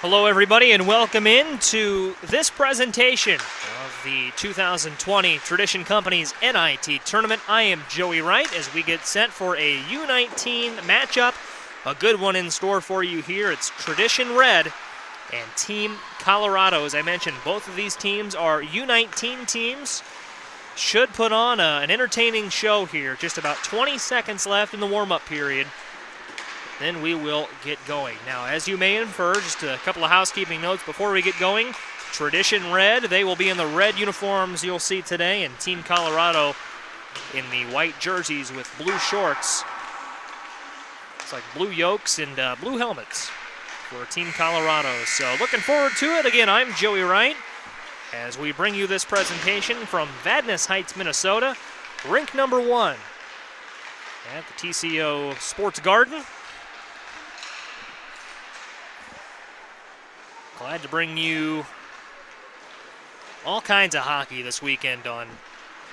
Hello everybody and welcome in to this presentation of the 2020 Tradition Company's NIT tournament. I am Joey Wright as we get set for a U19 matchup. A good one in store for you here. It's Tradition Red and Team Colorado. As I mentioned, both of these teams are U19 teams. Should put on an entertaining show here. Just about 20 seconds left in the warm-up period. Then we will get going. Now, as you may infer, just a couple of housekeeping notes before we get going. Tradition Red, they will be in the red uniforms you'll see today, and Team Colorado in the white jerseys with blue shorts. It's like blue yokes and blue helmets for Team Colorado. So looking forward to it. Again, I'm Joey Wright as we bring you this presentation from Vadnais Heights, Minnesota, rink number 1 at the TCO Sports Garden. Glad to bring you all kinds of hockey this weekend on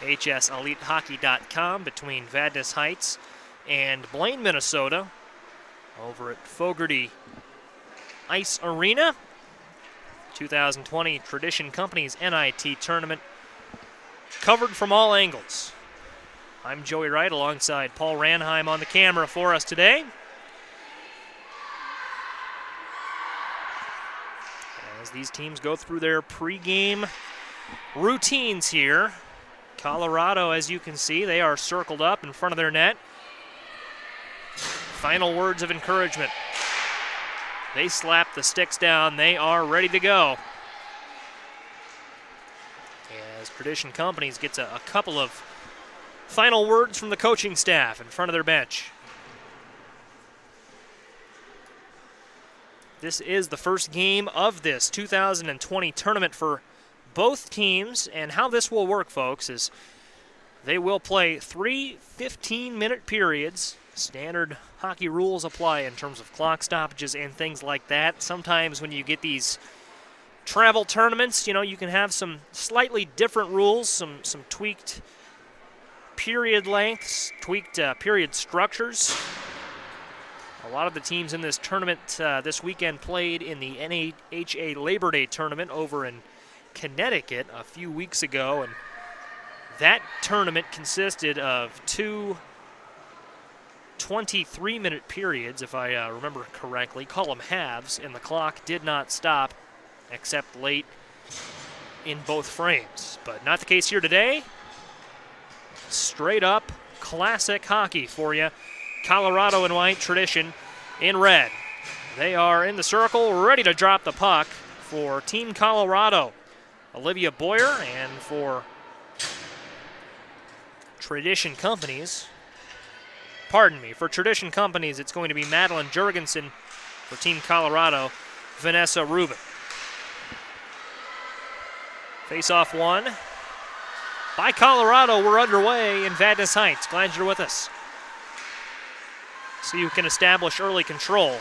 HSEliteHockey.com between Vadnais Heights and Blaine, Minnesota, over at Fogarty Ice Arena. 2020 Tradition Company's NIT tournament covered from all angles. I'm Joey Wright alongside Paul Ranheim on the camera for us today. As these teams go through their pregame routines here. Colorado, as you can see, they are circled up in front of their net. Final words of encouragement. They slap the sticks down. They are ready to go. As Tradition Companies gets a couple of final words from the coaching staff in front of their bench. This is the first game of this 2020 tournament for both teams, and how this will work, folks, is they will play 3 15-minute periods. Standard hockey rules apply in terms of clock stoppages and things like that. Sometimes when you get these travel tournaments, you can have some slightly different rules, some tweaked period lengths, tweaked period structures. A lot of the teams in this tournament this weekend played in the NHA Labor Day tournament over in Connecticut a few weeks ago, and that tournament consisted of 2 23-minute periods, if I remember correctly. Call them halves, and the clock did not stop except late in both frames. But not the case here today. Straight up classic hockey for you. Colorado in white, Tradition in red. They are in the circle, ready to drop the puck for Team Colorado. Olivia Boyer, and for Tradition Companies, for Tradition Companies, it's going to be Madeline Jurgensen. For Team Colorado, Vanessa Rubin. Face-off one by Colorado. We're underway in Vadnais Heights. Glad you're with us. So you can establish early control.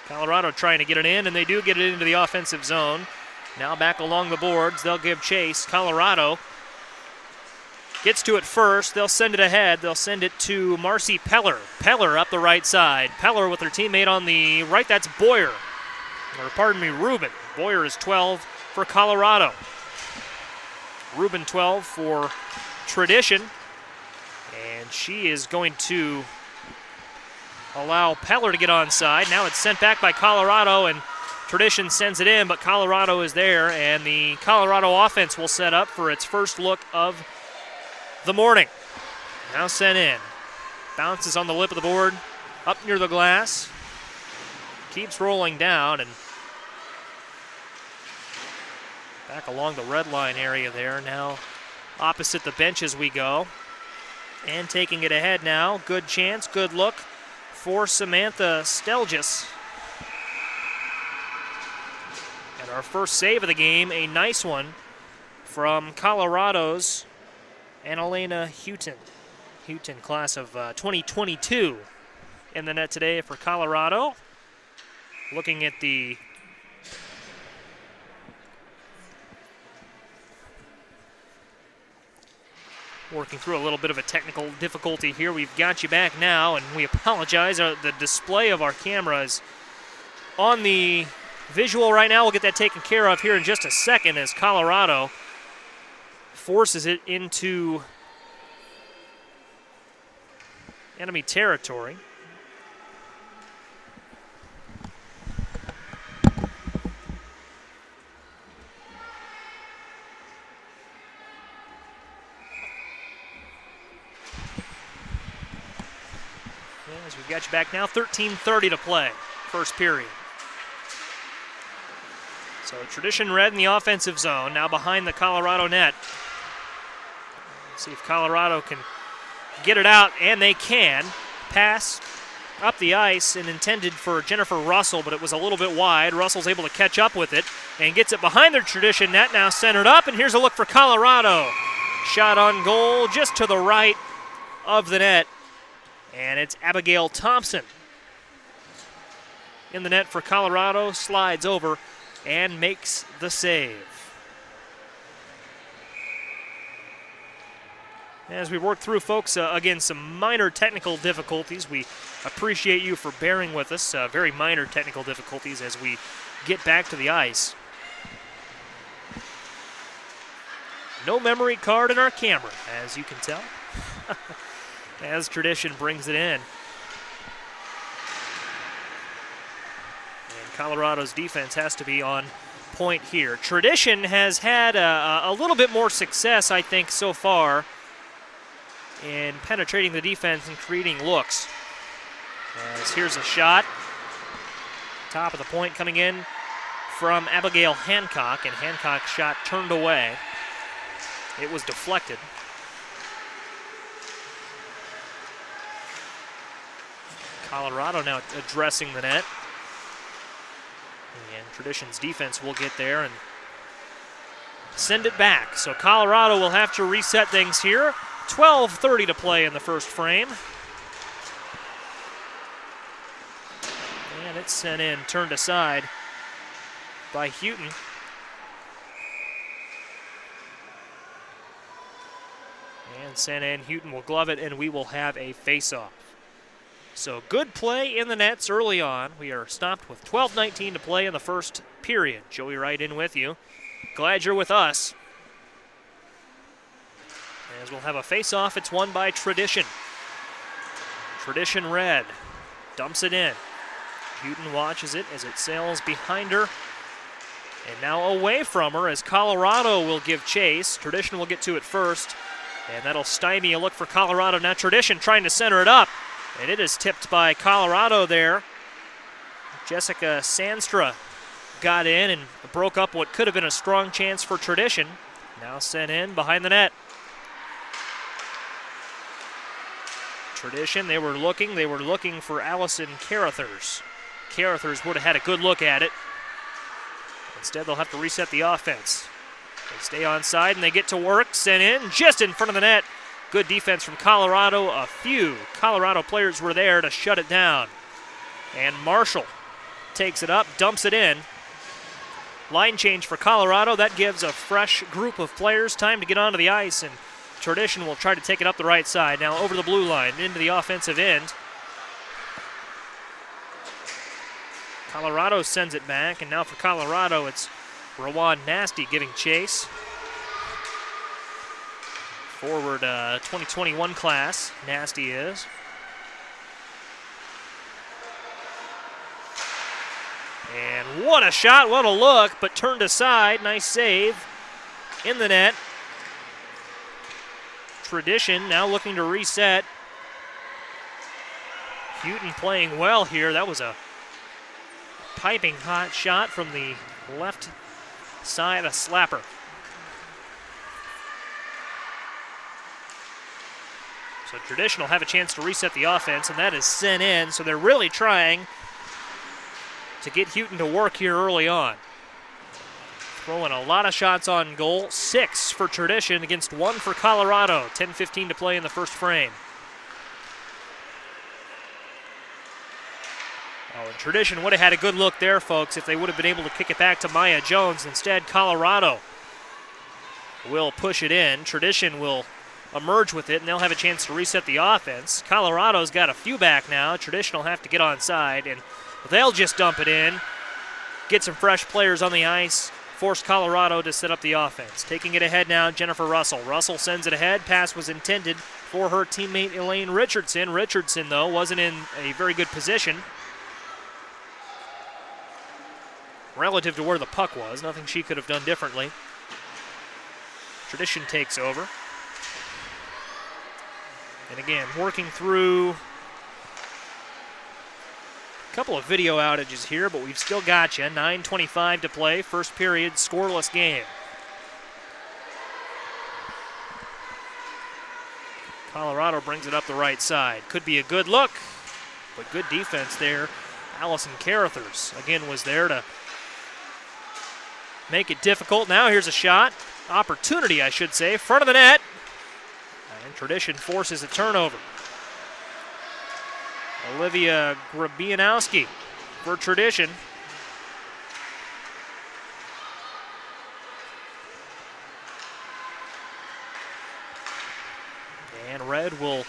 Colorado trying to get it in, and they do get it into the offensive zone. Now back along the boards, they'll give chase. Colorado gets to it first. They'll send it ahead. They'll send it to Marcy Peller. Peller up the right side. Peller with her teammate on the right. That's Boyer. Rubin. Boyer is 12 for Colorado. Rubin 12 for Tradition. And she is going to allow Peller to get onside. Now it's sent back by Colorado, and Tradition sends it in, but Colorado is there, and the Colorado offense will set up for its first look of the morning. Now sent in. Bounces on the lip of the board, up near the glass. Keeps rolling down, and back along the red line area there. Now opposite the bench as we go. And taking it ahead now. Good chance, good look for Samantha Stelgis. And our first save of the game, a nice one from Colorado's Annalena Houghton. Houghton, class of 2022 in the net today for Colorado. Looking at the working through a little bit of a technical difficulty here. We've got you back now, and we apologize. The display of our camera is on the visual right now. We'll get that taken care of here in just a second as Colorado forces it into enemy territory. As we've got you back now, 13:30 to play, first period. So Tradition Red in the offensive zone, now behind the Colorado net. Let's see if Colorado can get it out, and they can. Pass up the ice and intended for Jennifer Russell, but it was a little bit wide. Russell's able to catch up with it and gets it behind their Tradition net, now centered up, and here's a look for Colorado. Shot on goal just to the right of the net. And it's Abigail Thompson in the net for Colorado, slides over and makes the save. As we work through, folks, again, some minor technical difficulties. We appreciate you for bearing with us. Very minor technical difficulties as we get back to the ice. No memory card in our camera, as you can tell. As Tradition brings it in. And Colorado's defense has to be on point here. Tradition has had a little bit more success, I think, so far in penetrating the defense and creating looks. As here's a shot. Top of the point coming in from Abigail Hancock, and Hancock's shot turned away. It was deflected. Colorado now addressing the net. And Tradition's defense will get there and send it back. So Colorado will have to reset things here. 12:30 to play in the first frame. And it's sent in, turned aside by Houghton. And sent in, Houghton will glove it, and we will have a face-off. So good play in the nets early on. We are stopped with 12:19 to play in the first period. Joey Wright in with you. Glad you're with us. As we'll have a face-off, it's won by Tradition. Tradition Red dumps it in. Houghton watches it as it sails behind her. And now away from her as Colorado will give chase. Tradition will get to it first. And that'll stymie a look for Colorado. Now Tradition trying to center it up. And it is tipped by Colorado there. Jessica Sandstra got in and broke up what could have been a strong chance for Tradition. Now sent in behind the net. Tradition, they were looking for Allison Carruthers. Carruthers would have had a good look at it. Instead, they'll have to reset the offense. They stay on side and they get to work. Sent in just in front of the net. Good defense from Colorado. A few Colorado players were there to shut it down. And Marshall takes it up, dumps it in. Line change for Colorado. That gives a fresh group of players time to get onto the ice, and Tradition will try to take it up the right side. Now over the blue line, into the offensive end. Colorado sends it back, and now for Colorado, it's Rawan Nasty giving chase. Forward 2021 class, Nasty is. And what a shot, what a look, but turned aside. Nice save in the net. Tradition now looking to reset. Houghton playing well here. That was a piping hot shot from the left side, a slapper. So Tradition will have a chance to reset the offense, and that is sent in. So they're really trying to get Houghton to work here early on. Throwing a lot of shots on goal. 6 for Tradition against 1 for Colorado. 10:15 to play in the first frame. Oh, and Tradition would have had a good look there, folks, if they would have been able to kick it back to Maya Jones. Instead, Colorado will push it in. Tradition will emerge with it, and they'll have a chance to reset the offense. Colorado's got a few back now. Tradition will have to get onside, and they'll just dump it in, get some fresh players on the ice, force Colorado to set up the offense. Taking it ahead now, Jennifer Russell. Russell sends it ahead. Pass was intended for her teammate Elaine Richardson. Richardson, though, wasn't in a very good position relative to where the puck was. Nothing she could have done differently. Tradition takes over. And again, working through a couple of video outages here, but we've still got you. 9:25 to play, first period, scoreless game. Colorado brings it up the right side. Could be a good look, but good defense there. Allison Carruthers, again, was there to make it difficult. Now here's a shot. Opportunity, I should say, front of the net. And Tradition forces a turnover. Olivia Grabianowski for Tradition. And Red will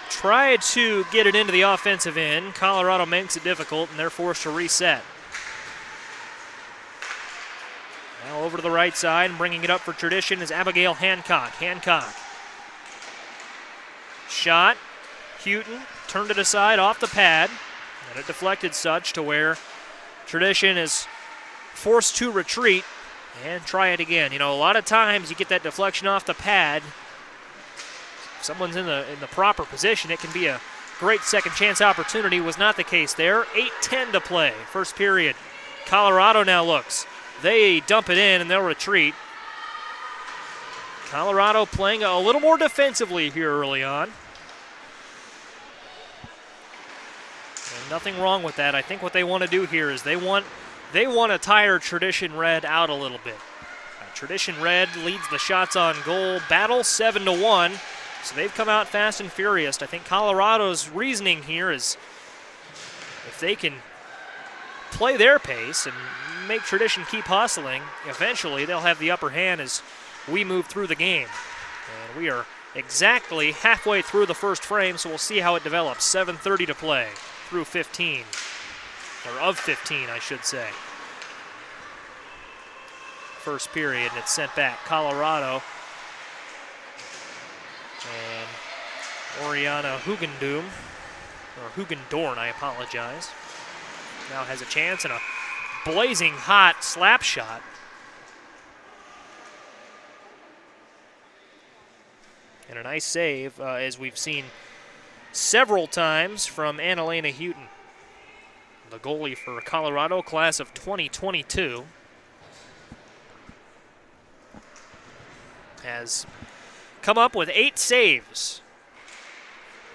try to get it into the offensive end. Colorado makes it difficult, and they're forced to reset. Now over to the right side, and bringing it up for Tradition is Abigail Hancock. Hancock. Shot. Houghton turned it aside off the pad, and it deflected such to where Tradition is forced to retreat and try it again. You know, a lot of times you get that deflection off the pad. If someone's in the proper position, it can be a great second chance opportunity. Was not the case there. 8:10 to play, first period. Colorado now looks. They dump it in and they'll retreat. Colorado playing a little more defensively here early on. And nothing wrong with that. I think what they want to do here is they want to tire Tradition Red out a little bit. Tradition Red leads the shots on goal battle 7-1. So they've come out fast and furious. I think Colorado's reasoning here is if they can play their pace and make Tradition keep hustling, eventually they'll have the upper hand as we move through the game. And we are exactly halfway through the first frame, so we'll see how it develops. 7:30 to play through 15, or of 15, I should say. First period, and it's sent back. Colorado and Oriana Hugendorn, I apologize, now has a chance and a blazing hot slap shot. And a nice save, as we've seen several times from Annalena Houghton, the goalie for Colorado, class of 2022. Has come up with 8 saves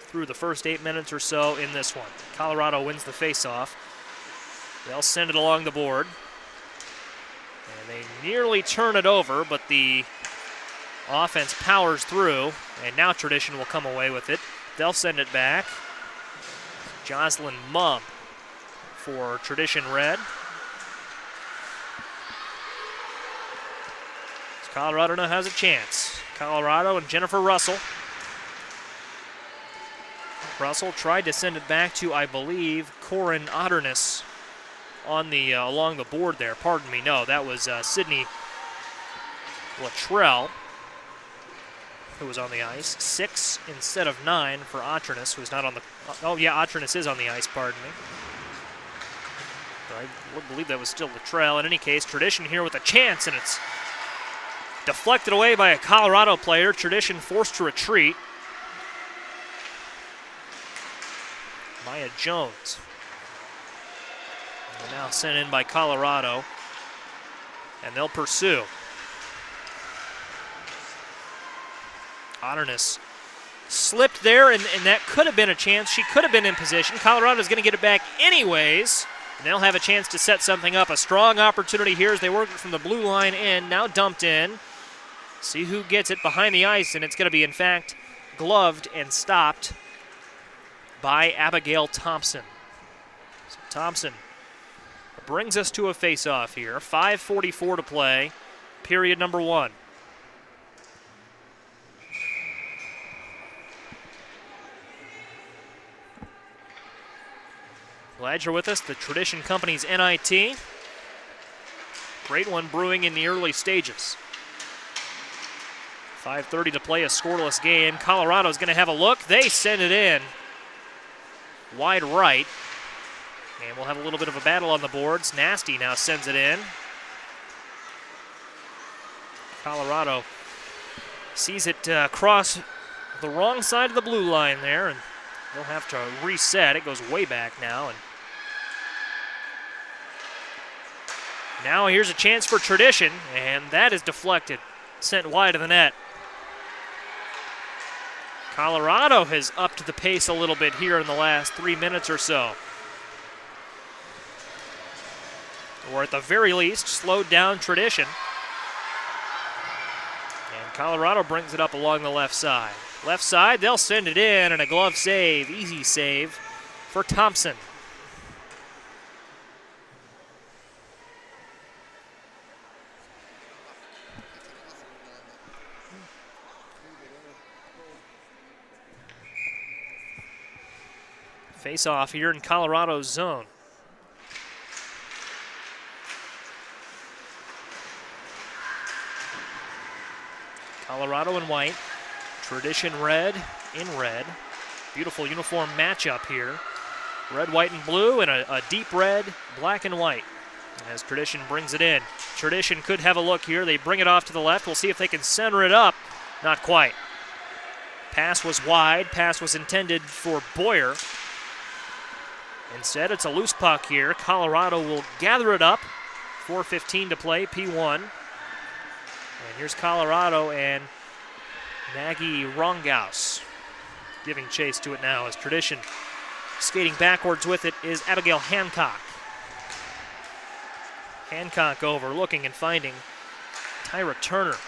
through the first 8 minutes or so in this one. Colorado wins the faceoff. They'll send it along the board. And they nearly turn it over, but the offense powers through, and now Tradition will come away with it. They'll send it back. Jocelyn Mumm for Tradition Red. So Colorado now has a chance. Colorado and Jennifer Russell. Russell tried to send it back to, I believe, Corin Otternes on the along the board there. Pardon me. No, that was Sydney Luttrell who was on the ice. 6 instead of 9 for Otternes, who's not on the... Oh, yeah, Otternes is on the ice, pardon me. But I would believe that was still Luttrell. In any case, Tradition here with a chance, and it's deflected away by a Colorado player. Tradition forced to retreat. Maya Jones. And now sent in by Colorado, and they'll pursue. Otternes slipped there, and that could have been a chance. She could have been in position. Colorado's going to get it back anyways, and they'll have a chance to set something up. A strong opportunity here as they work it from the blue line in. Now dumped in. See who gets it behind the ice, and it's going to be, in fact, gloved and stopped by Abigail Thompson. So Thompson brings us to a face-off here. 5:44 to play, period number 1. Glad you're with us. The Tradition Company's NIT. Great one brewing in the early stages. 5:30 to play, a scoreless game. Colorado's going to have a look. They send it in. Wide right. And we'll have a little bit of a battle on the boards. Nasty now sends it in. Colorado sees it cross the wrong side of the blue line there, and they'll have to reset. It goes way back now. And now here's a chance for Tradition, and that is deflected, sent wide of the net. Colorado has upped the pace a little bit here in the last 3 minutes or so. Or at the very least, slowed down Tradition. And Colorado brings it up along the left side. Left side, they'll send it in, and a glove save, easy save for Thompson. Face off here in Colorado's zone. Colorado in white, Tradition red in red. Beautiful uniform matchup here. Red, white, and blue, and a deep red, black and white. As Tradition brings it in. Tradition could have a look here. They bring it off to the left. We'll see if they can center it up. Not quite. Pass was wide. Pass was intended for Boyer. Instead, it's a loose puck here. Colorado will gather it up. 4:15 to play, P1. And here's Colorado and Maggie Rongaus giving chase to it now as Tradition skating backwards with it is Abigail Hancock. Hancock over, looking and finding Tyra Turner.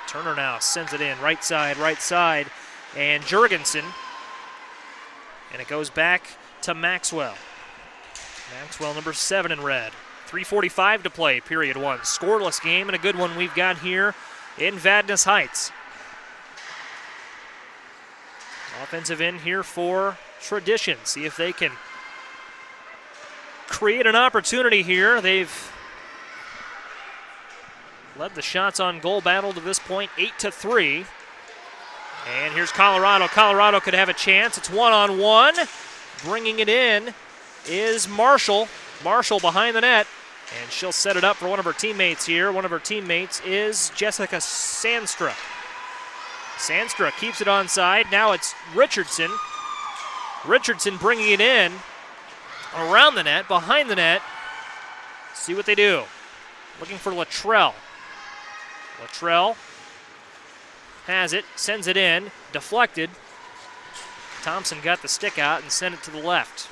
Turner now sends it in, right side, and Jurgensen. And it goes back to Maxwell. Maxwell, number 7 in red. 3:45 to play, period 1. Scoreless game, and a good one we've got here in Vadnais Heights. Offensive end here for Tradition. See if they can create an opportunity here. They've led the shots on goal battle to this point, 8-3. And here's Colorado. Colorado could have a chance. It's one-on-one. Bringing it in is Marshall. Marshall behind the net. And she'll set it up for one of her teammates here. One of her teammates is Jessica Sandstra. Sandstra keeps it onside. Now it's Richardson. Richardson bringing it in around the net, behind the net. See what they do. Looking for Luttrell. Luttrell has it, sends it in, deflected. Thompson got the stick out and sent it to the left.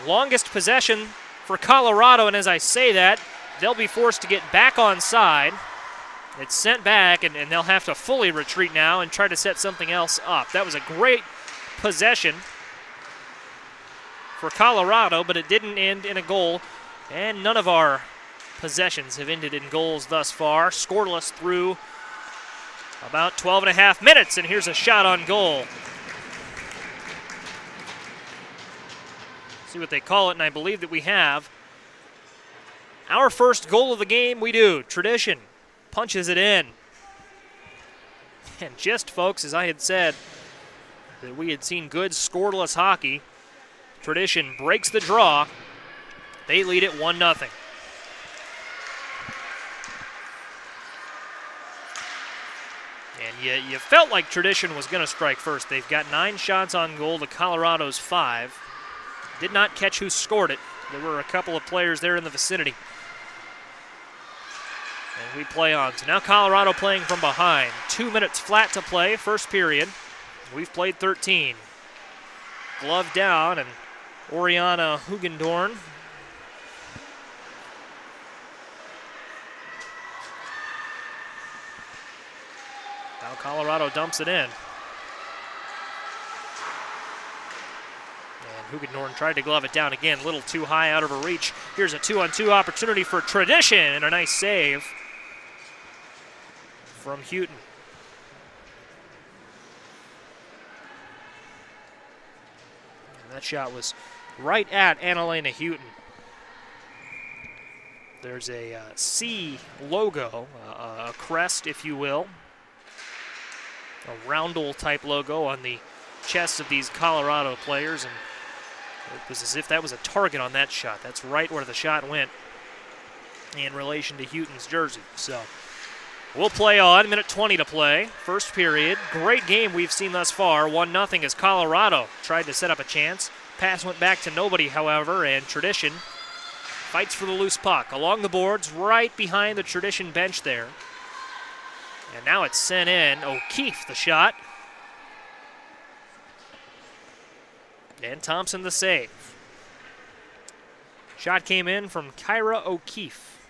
Longest possession for Colorado, and as I say that, they'll be forced to get back on side. It's sent back, and they'll have to fully retreat now and try to set something else up. That was a great possession for Colorado, but it didn't end in a goal, and none of our possessions have ended in goals thus far. Scoreless through about 12 and a half minutes, and here's a shot on goal. See what they call it, and I believe that we have our first goal of the game. We do. Tradition punches it in. And just, folks, as I had said, that we had seen good scoreless hockey, Tradition breaks the draw. They lead it 1-0. And you felt like Tradition was going to strike first. They've got 9 shots on goal to Colorado's 5. Did not catch who scored it. There were a couple of players there in the vicinity. And we play on. So now Colorado playing from behind. 2 minutes flat to play, first period. We've played 13. Glove down, and Oriana Hugendorn now Colorado dumps it in. And Hugendorn tried to glove it down again, a little too high out of her reach. Here's a 2-on-2 opportunity for Tradition, and a nice save from Houghton. And that shot was right at Annalena Houghton. There's a C logo, a crest, if you will, a roundel type logo on the chests of these Colorado players, and it was as if that was a target on that shot. That's right where the shot went in relation to Houghton's jersey. So we'll play on. Minute 20 to play. First period. Great game we've seen thus far. 1-0 as Colorado tried to set up a chance. Pass went back to nobody, however, and Tradition fights for the loose puck. Along the boards, right behind the Tradition bench there. And now it's sent in. O'Keefe the shot. And Thompson the save. Shot came in from Kyra O'Keefe,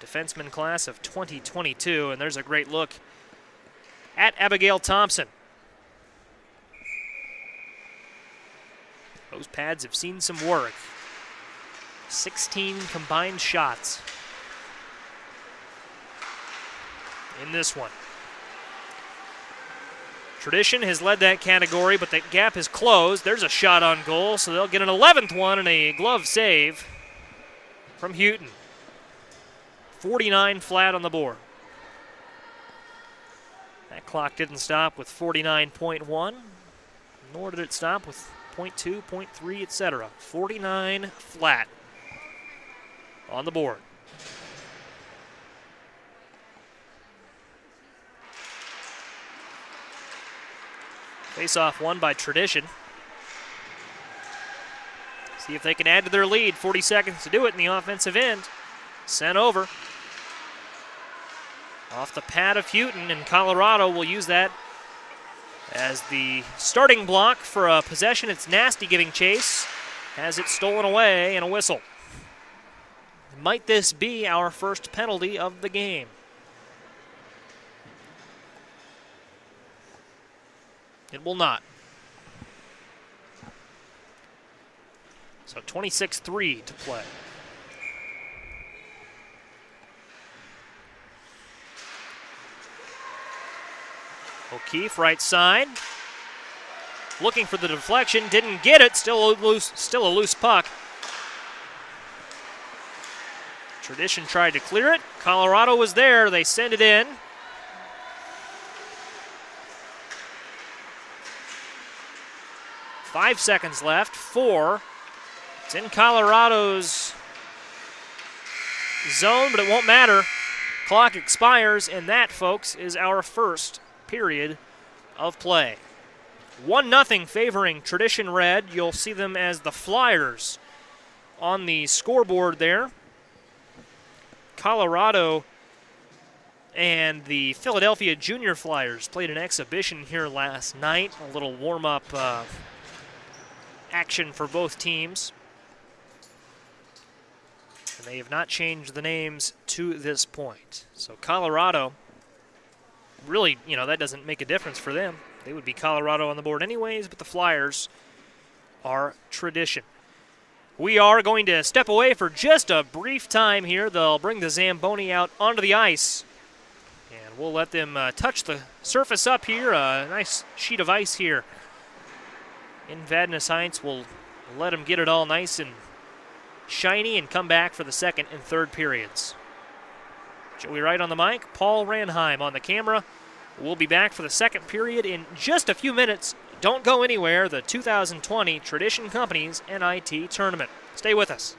defenseman class of 2022, and there's a great look at Abigail Thompson. Those pads have seen some work. 16 combined shots in this one. Tradition has led that category, but that gap is closed. There's a shot on goal, so they'll get an 11th one and a glove save from Houghton. 49 flat on the board. That clock didn't stop with 49.1, nor did it stop with 0.2, 0.3, etc. 49 flat on the board. Face-off won by Tradition. See if they can add to their lead. 40 seconds to do it in the offensive end. Sent over. Off the pad of Houghton, and Colorado will use that as the starting block for a possession. It's Nasty giving chase. Has it stolen away, and a whistle. Might this be our first penalty of the game? It will not. So 26-3 to play. O'Keefe, right side. Looking for the deflection, didn't get it. Still a loose puck. Tradition tried to clear it. Colorado was there. They send it in. Five seconds left. 4. It's in Colorado's zone, but it won't matter. Clock expires, and that, folks, is our first period of play. 1-0 favoring Tradition Red. You'll see them as the Flyers on the scoreboard there. Colorado and the Philadelphia Junior Flyers played an exhibition here last night. A little warm-up action for both teams. And they have not changed the names to this point. So Colorado, really, that doesn't make a difference for them. They would be Colorado on the board anyways, but the Flyers are Tradition. We are going to step away for just a brief time here. They'll bring the Zamboni out onto the ice, and we'll let them touch the surface up here. A nice sheet of ice here in Vadnais Heights. We'll let them get it all nice and shiny and come back for the second and third periods. Joey Wright on the mic, Paul Ranheim on the camera. We'll be back for the second period in just a few minutes. Don't go anywhere. The 2020 Tradition Companies NIT Tournament. Stay with us.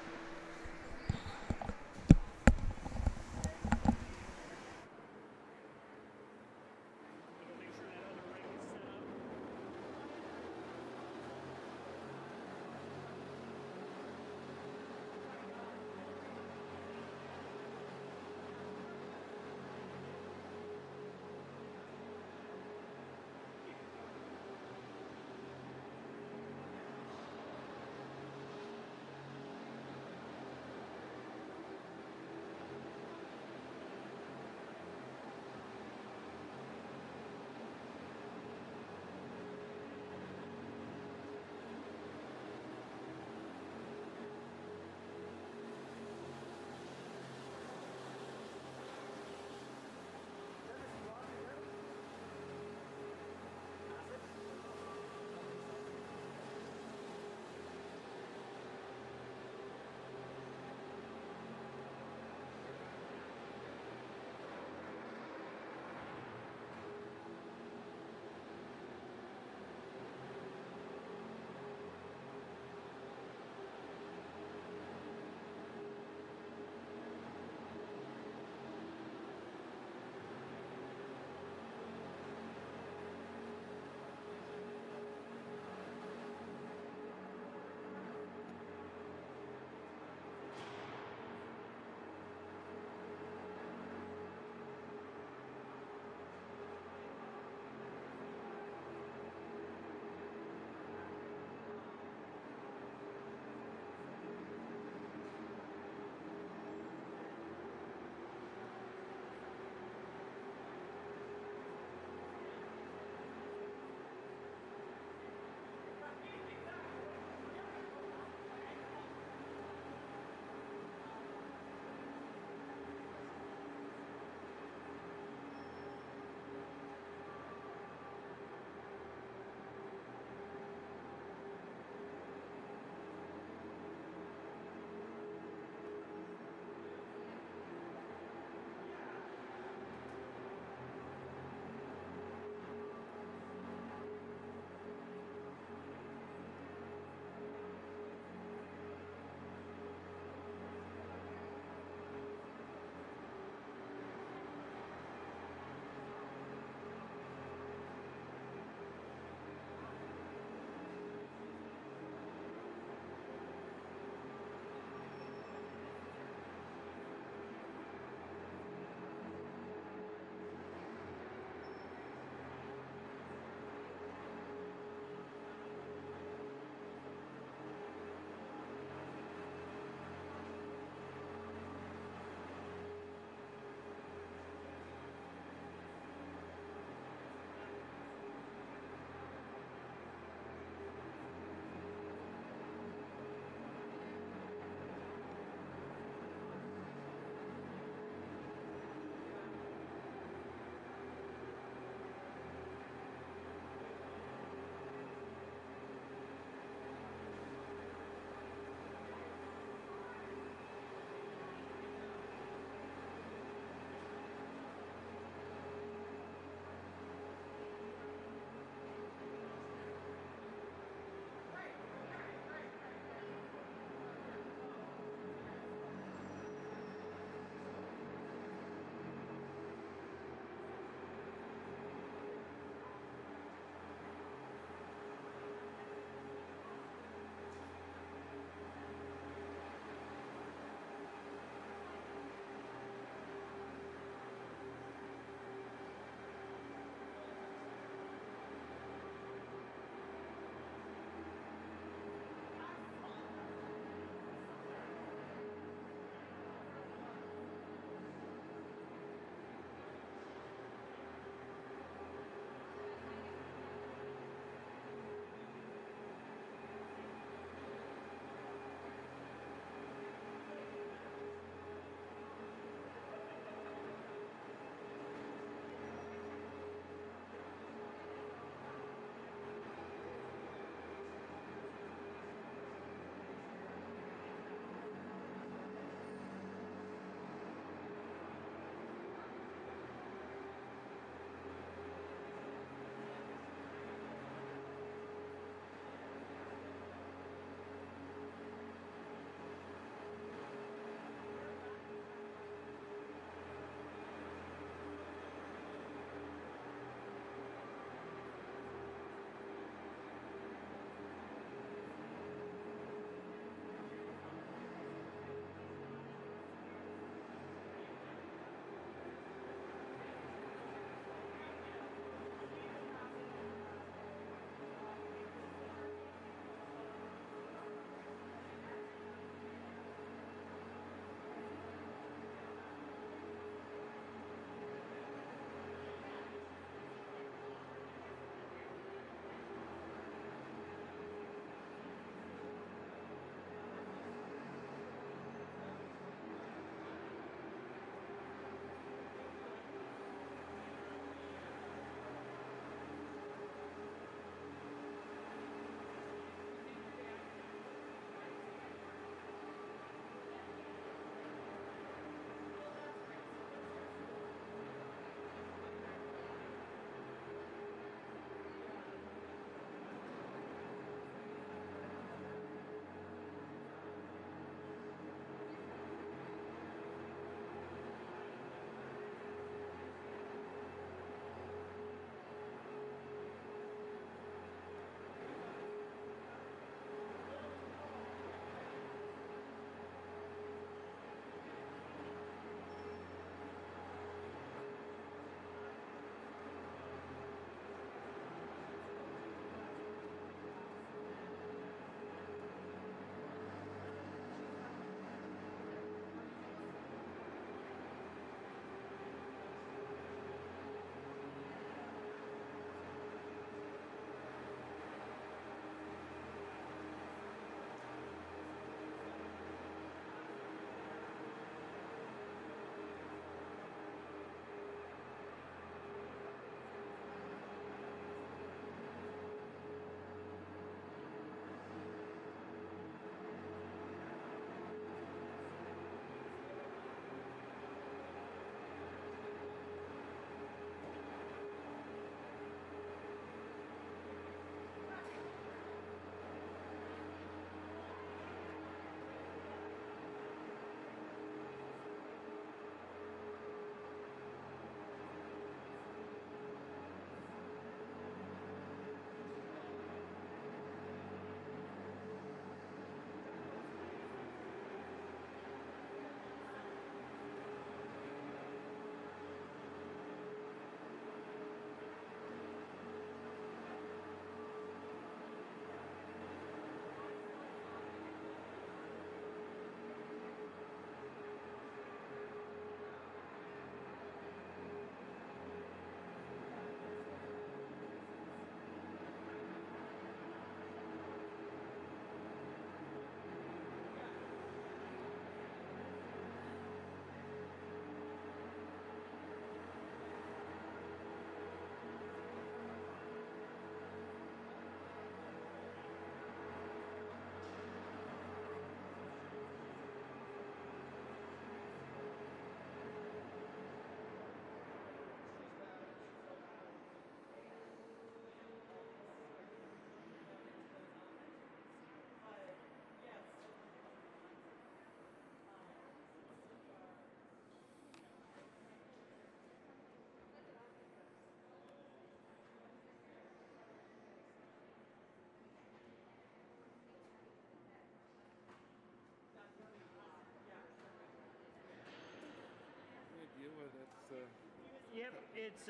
Yep, it's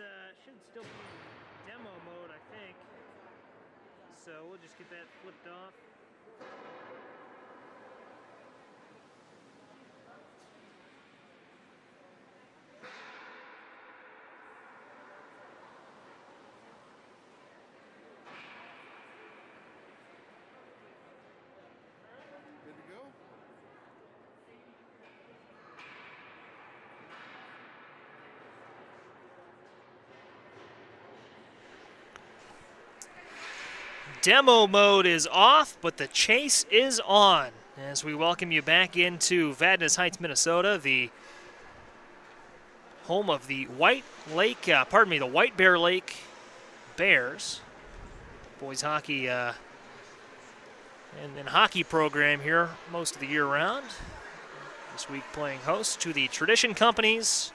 should still be demo mode, I think. So we'll just get that flipped off. Good to go? Demo mode is off, but the chase is on as we welcome you back into Vadnais Heights, Minnesota, the home of the White Bear Lake Bears. Boys hockey and hockey program here most of the year round. This week playing host to the Tradition Company's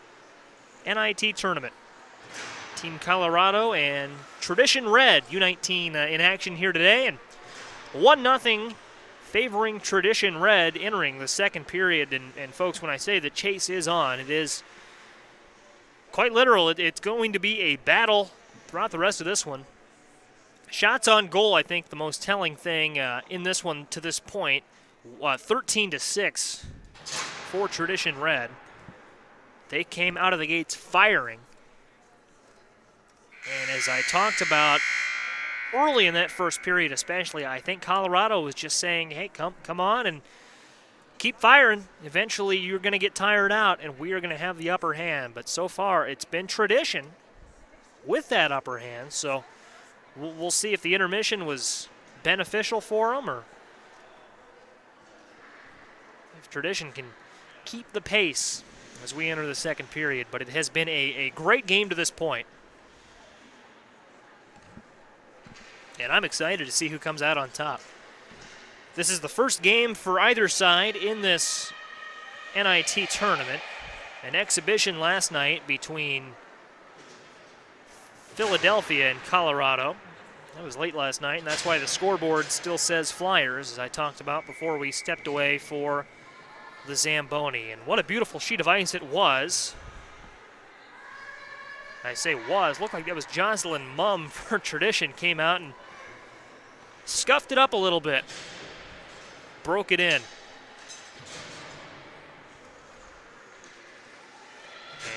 NIT tournament. Team Colorado and Tradition Red, U19 in action here today, and 1-0 favoring Tradition Red entering the second period. And folks, when I say the chase is on, it is quite literal. It's going to be a battle throughout the rest of this one. Shots on goal, I think, the most telling thing in this one to this point. 13-6 for Tradition Red. They came out of the gates firing. And as I talked about early in that first period especially, I think Colorado was just saying, hey, come on and keep firing. Eventually you're going to get tired out, and we are going to have the upper hand. But so far it's been Tradition with that upper hand. So we'll see if the intermission was beneficial for them, or if Tradition can keep the pace as we enter the second period. But it has been a great game to this point. And I'm excited to see who comes out on top. This is the first game for either side in this NIT tournament. An exhibition last night between Philadelphia and Colorado. That was late last night, and that's why the scoreboard still says Flyers, as I talked about before we stepped away for the Zamboni. And what a beautiful sheet of ice it was. I say was, looked like that was Jocelyn Mumm for Tradition, came out and scuffed it up a little bit, broke it in.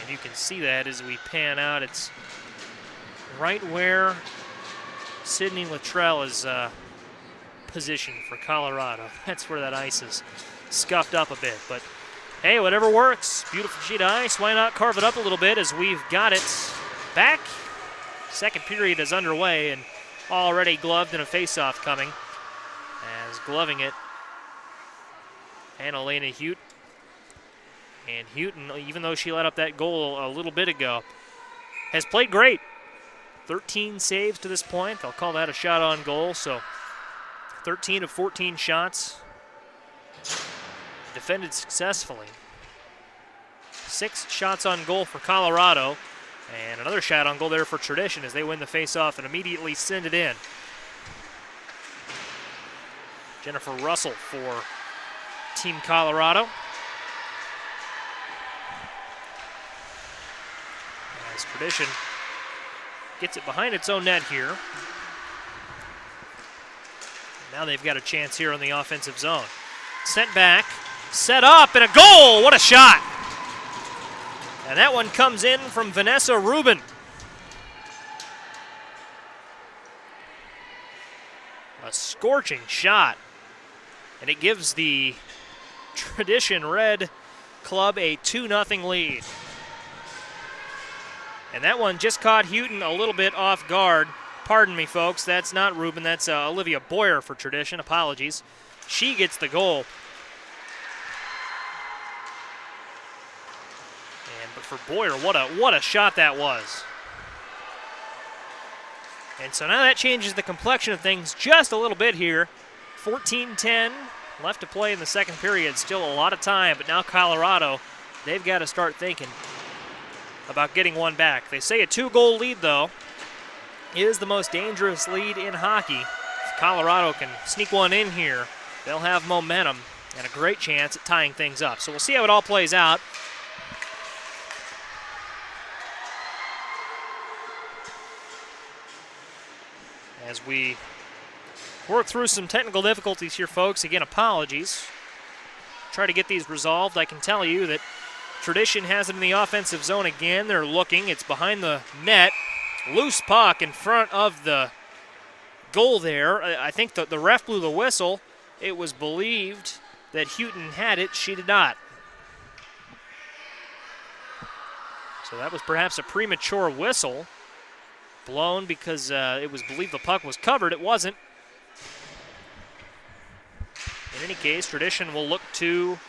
And you can see that as we pan out. It's right where Sidney Luttrell is positioned for Colorado. That's where that ice is scuffed up a bit. But hey, whatever works. Beautiful sheet of ice. Why not carve it up a little bit as we've got it back. Second period is underway and already gloved and a face-off coming. As gloving it, Anna-Lena Hute. And Houghton, even though she let up that goal a little bit ago, has played great. 13 saves to this point. They'll call that a shot on goal. So 13 of 14 shots defended successfully. 6 shots on goal for Colorado. And another shot on goal there for Tradition as they win the faceoff and immediately send it in. Jennifer Russell for Team Colorado. As Tradition gets it behind its own net here. Now they've got a chance here on the offensive zone. Sent back, set up, and a goal! What a shot! And that one comes in from Vanessa Rubin. A scorching shot. And it gives the Tradition Red club a 2-0 lead. And that one just caught Houghton a little bit off guard. Pardon me, folks. That's not Rubin. That's Olivia Boyer for Tradition. Apologies. She gets the goal. But for Boyer, what a shot that was. And so now that changes the complexion of things just a little bit here. 14-10 left to play in the second period. Still a lot of time, but now Colorado, they've got to start thinking about getting one back. They say a 2-goal lead, though, is the most dangerous lead in hockey. If Colorado can sneak one in here, they'll have momentum and a great chance at tying things up. So we'll see how it all plays out. as we work through some technical difficulties here, folks. Again, apologies. Try to get these resolved. I can tell you that Tradition has it in the offensive zone again. They're looking. It's behind the net. Loose puck in front of the goal there. I think the ref blew the whistle. It was believed that Houghton had it. She did not. So that was perhaps a premature whistle blown because it was believed the puck was covered. It wasn't. In any case, Tradition will look to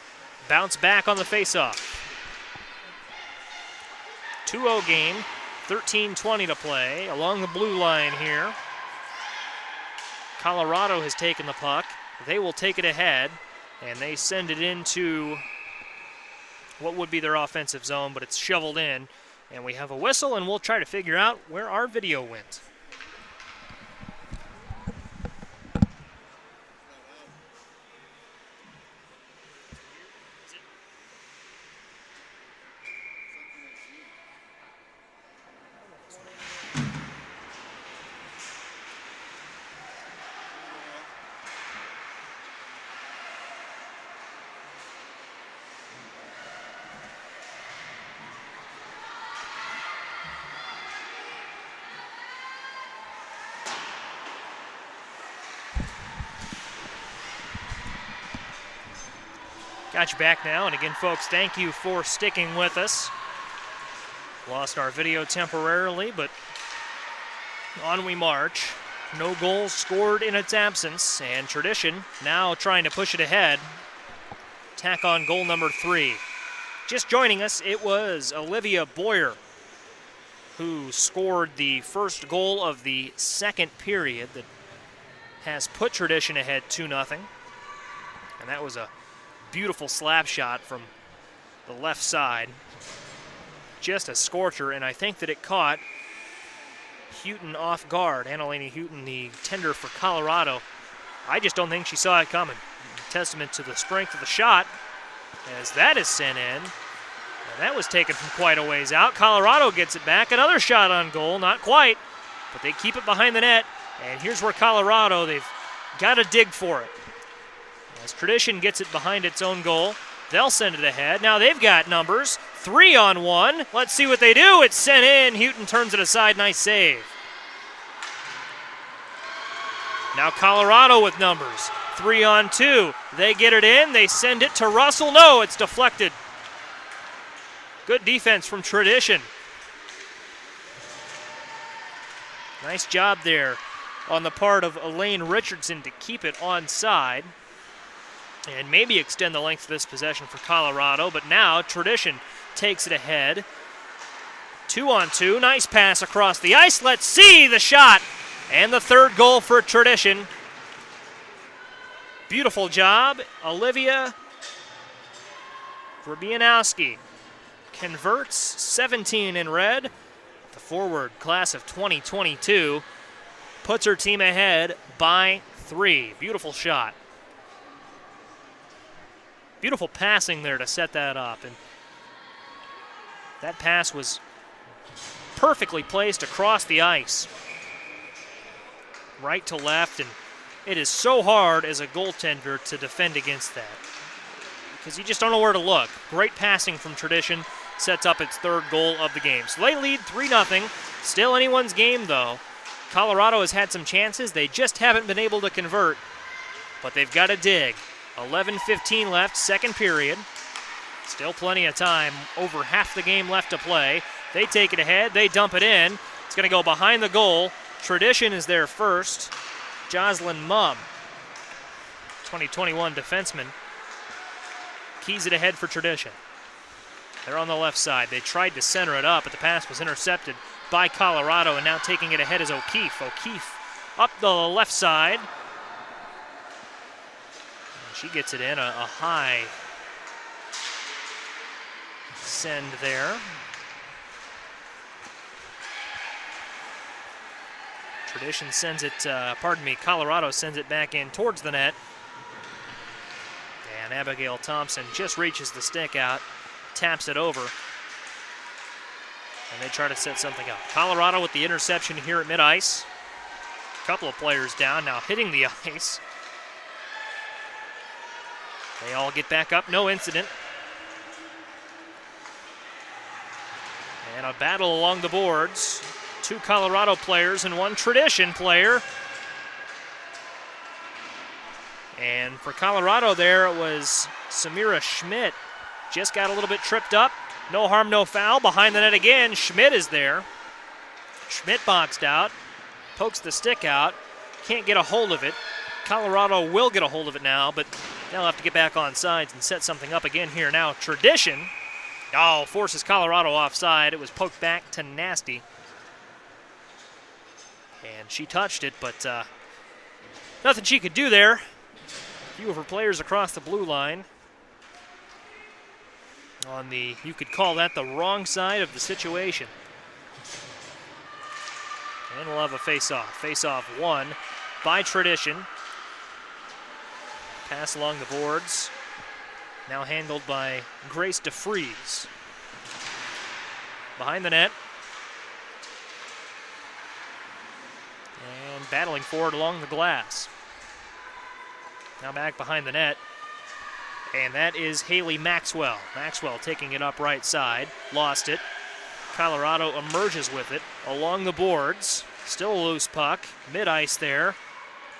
bounce back on the faceoff. 2-0 game, 13:20 to play along the blue line here. Colorado has taken the puck. They will take it ahead, and they send it into what would be their offensive zone, but it's shoveled in. And we have a whistle, and we'll try to figure out where our video went. Got you back now, and again, folks, thank you for sticking with us. Lost our video temporarily, but on we march. No goals scored in its absence, and Tradition now trying to push it ahead. Tack on goal number 3. Just joining us, it was Olivia Boyer who scored the first goal of the second period that has put Tradition ahead 2-0. And that was a beautiful slap shot from the left side. Just a scorcher, and I think that it caught Houghton off guard. Annalena Houghton, the tender for Colorado. I just don't think she saw it coming. Testament to the strength of the shot as that is sent in. And that was taken from quite a ways out. Colorado gets it back. Another shot on goal, not quite, but they keep it behind the net. And here's where Colorado, they've got to dig for it. As Tradition gets it behind its own goal, they'll send it ahead. Now they've got numbers. 3-on-1. Let's see what they do. It's sent in. Houghton turns it aside. Nice save. Now Colorado with numbers. 3-on-2. They get it in. They send it to Russell. No, it's deflected. Good defense from Tradition. Nice job there on the part of Elaine Richardson to keep it onside and maybe extend the length of this possession for Colorado. But now Tradition takes it ahead. 2-on-2. Nice pass across the ice. Let's see the shot. And the third goal for Tradition. Beautiful job. Olivia Grabianowski converts 17 in red. The forward class of 2022 puts her team ahead by 3. Beautiful shot. Beautiful passing there to set that up. And that pass was perfectly placed across the ice. Right to left, and it is so hard as a goaltender to defend against that because you just don't know where to look. Great passing from Tradition sets up its third goal of the game. So they lead 3-0. Still anyone's game, though. Colorado has had some chances. They just haven't been able to convert, but they've got to dig. 11:15 left, second period. Still plenty of time, over half the game left to play. They take it ahead, they dump it in. It's going to go behind the goal. Tradition is there first. Jocelyn Mumm, 2021 defenseman, keys it ahead for Tradition. They're on the left side. They tried to center it up, but the pass was intercepted by Colorado, and now taking it ahead is O'Keefe. O'Keefe up the left side. She gets it in, a high send there. Tradition sends it, Colorado sends it back in towards the net. And Abigail Thompson just reaches the stick out, taps it over. And they try to set something up. Colorado with the interception here at mid-ice. couple of players down, now hitting the ice. They all get back up, no incident. And a battle along the boards. 2 Colorado players and 1 Tradition player. And for Colorado there, it was Samira Schmidt. Just got a little bit tripped up. No harm, no foul. Behind the net again, Schmidt is there. Schmidt boxed out, pokes the stick out, can't get a hold of it. Colorado will get a hold of it now, but they'll have to get back on sides and set something up again here now. Tradition, forces Colorado offside. It was poked back to Nasty. And she touched it, but nothing she could do there. A few of her players across the blue line. On the, you could call that the wrong side of the situation. And we'll have a face-off. Face-off won by Tradition. Pass along the boards. Now handled by Grace DeFries. Behind the net. And battling for it along the glass. Now back behind the net. And that is Haley Maxwell. Maxwell taking it up right side. Lost it. Colorado emerges with it along the boards. Still a loose puck. Mid-ice there.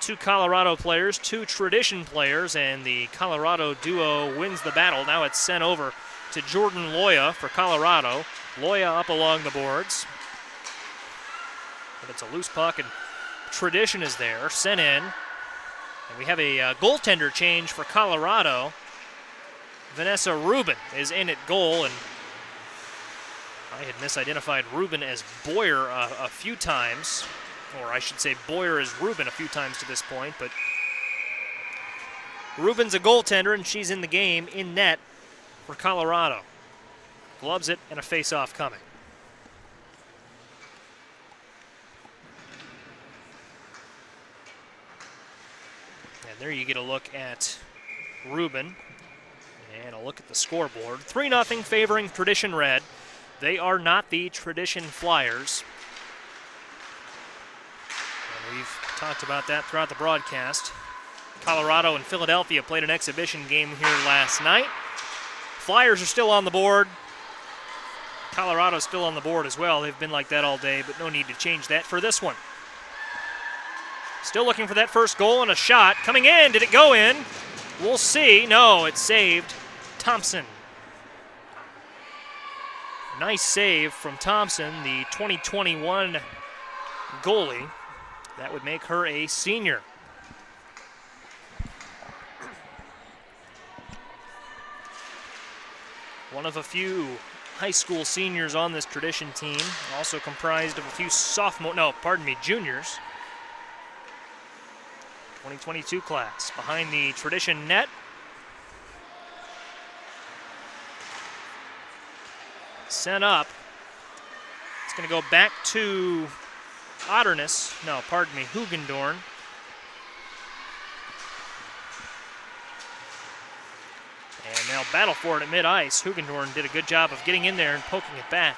2 Colorado players, 2 Tradition players, and the Colorado duo wins the battle. Now it's sent over to Jordan Loya for Colorado. Loya up along the boards. But it's a loose puck, and Tradition is there, sent in. And we have a goaltender change for Colorado. Vanessa Rubin is in at goal, and I had misidentified Rubin as Boyer a few times, or I should say Boyer as Rubin a few times to this point, but Rubin's a goaltender, and she's in the game in net for Colorado. Gloves it, and a face-off coming. And there you get a look at Rubin. And a look at the scoreboard. 3-0 favoring Tradition Red. They are not the Tradition Flyers. And we've talked about that throughout the broadcast. Colorado and Philadelphia played an exhibition game here last night. Flyers are still on the board. Colorado's still on the board as well. They've been like that all day, but no need to change that for this one. Still looking for that first goal and a shot. Coming in. Did it go in? We'll see. No, it's saved. Thompson. Nice save from Thompson, the 2021 goalie. That would make her a senior. One of a few high school seniors on this Tradition team, also comprised of a few juniors. 2022 class. Behind the Tradition net. Sent up. It's going to go back to Hugendorn. And they'll battle for it at mid-ice. Hugendorn did a good job of getting in there and poking it back.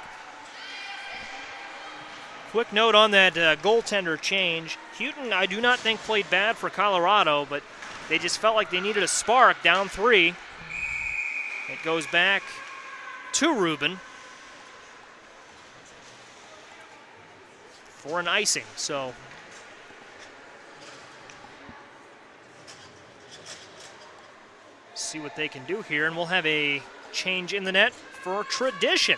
Quick note on that goaltender change. Houghton, I do not think, played bad for Colorado, but they just felt like they needed a spark down 3. It goes back to Rubin for an icing. So see what they can do here, and we'll have a change in the net for Tradition.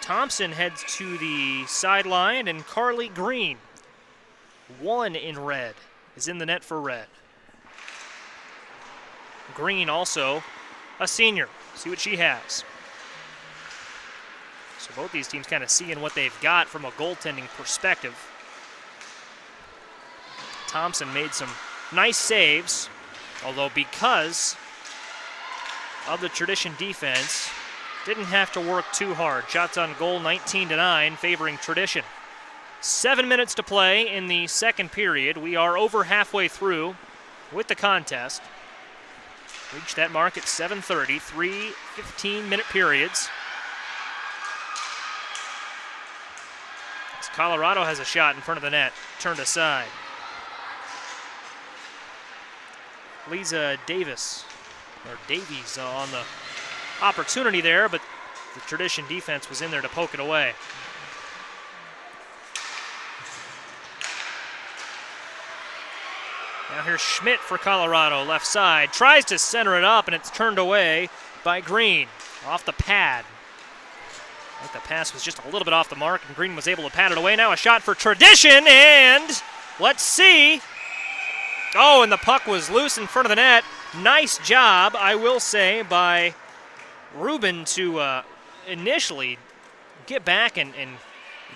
Thompson heads to the sideline, and Carly Green, 1 in red, is in the net for Red. Green also a senior. See what she has. So both these teams kind of seeing what they've got from a goaltending perspective. Thompson made some nice saves, although because of the Tradition defense, didn't have to work too hard. Shots on goal 19-9, favoring Tradition. 7 minutes to play in the second period. We are over halfway through with the contest. Reached that mark at 7:30, 3 15-minute periods. As Colorado has a shot in front of the net, turned aside. Lisa Davies on the opportunity there, but the Tradition defense was in there to poke it away. Now here's Schmidt for Colorado, left side. Tries to center it up, and it's turned away by Green. Off the pad. I think the pass was just a little bit off the mark, and Green was able to pat it away. Now a shot for Tradition, and let's see. Oh, and the puck was loose in front of the net. Nice job, I will say, by Rubin to initially get back and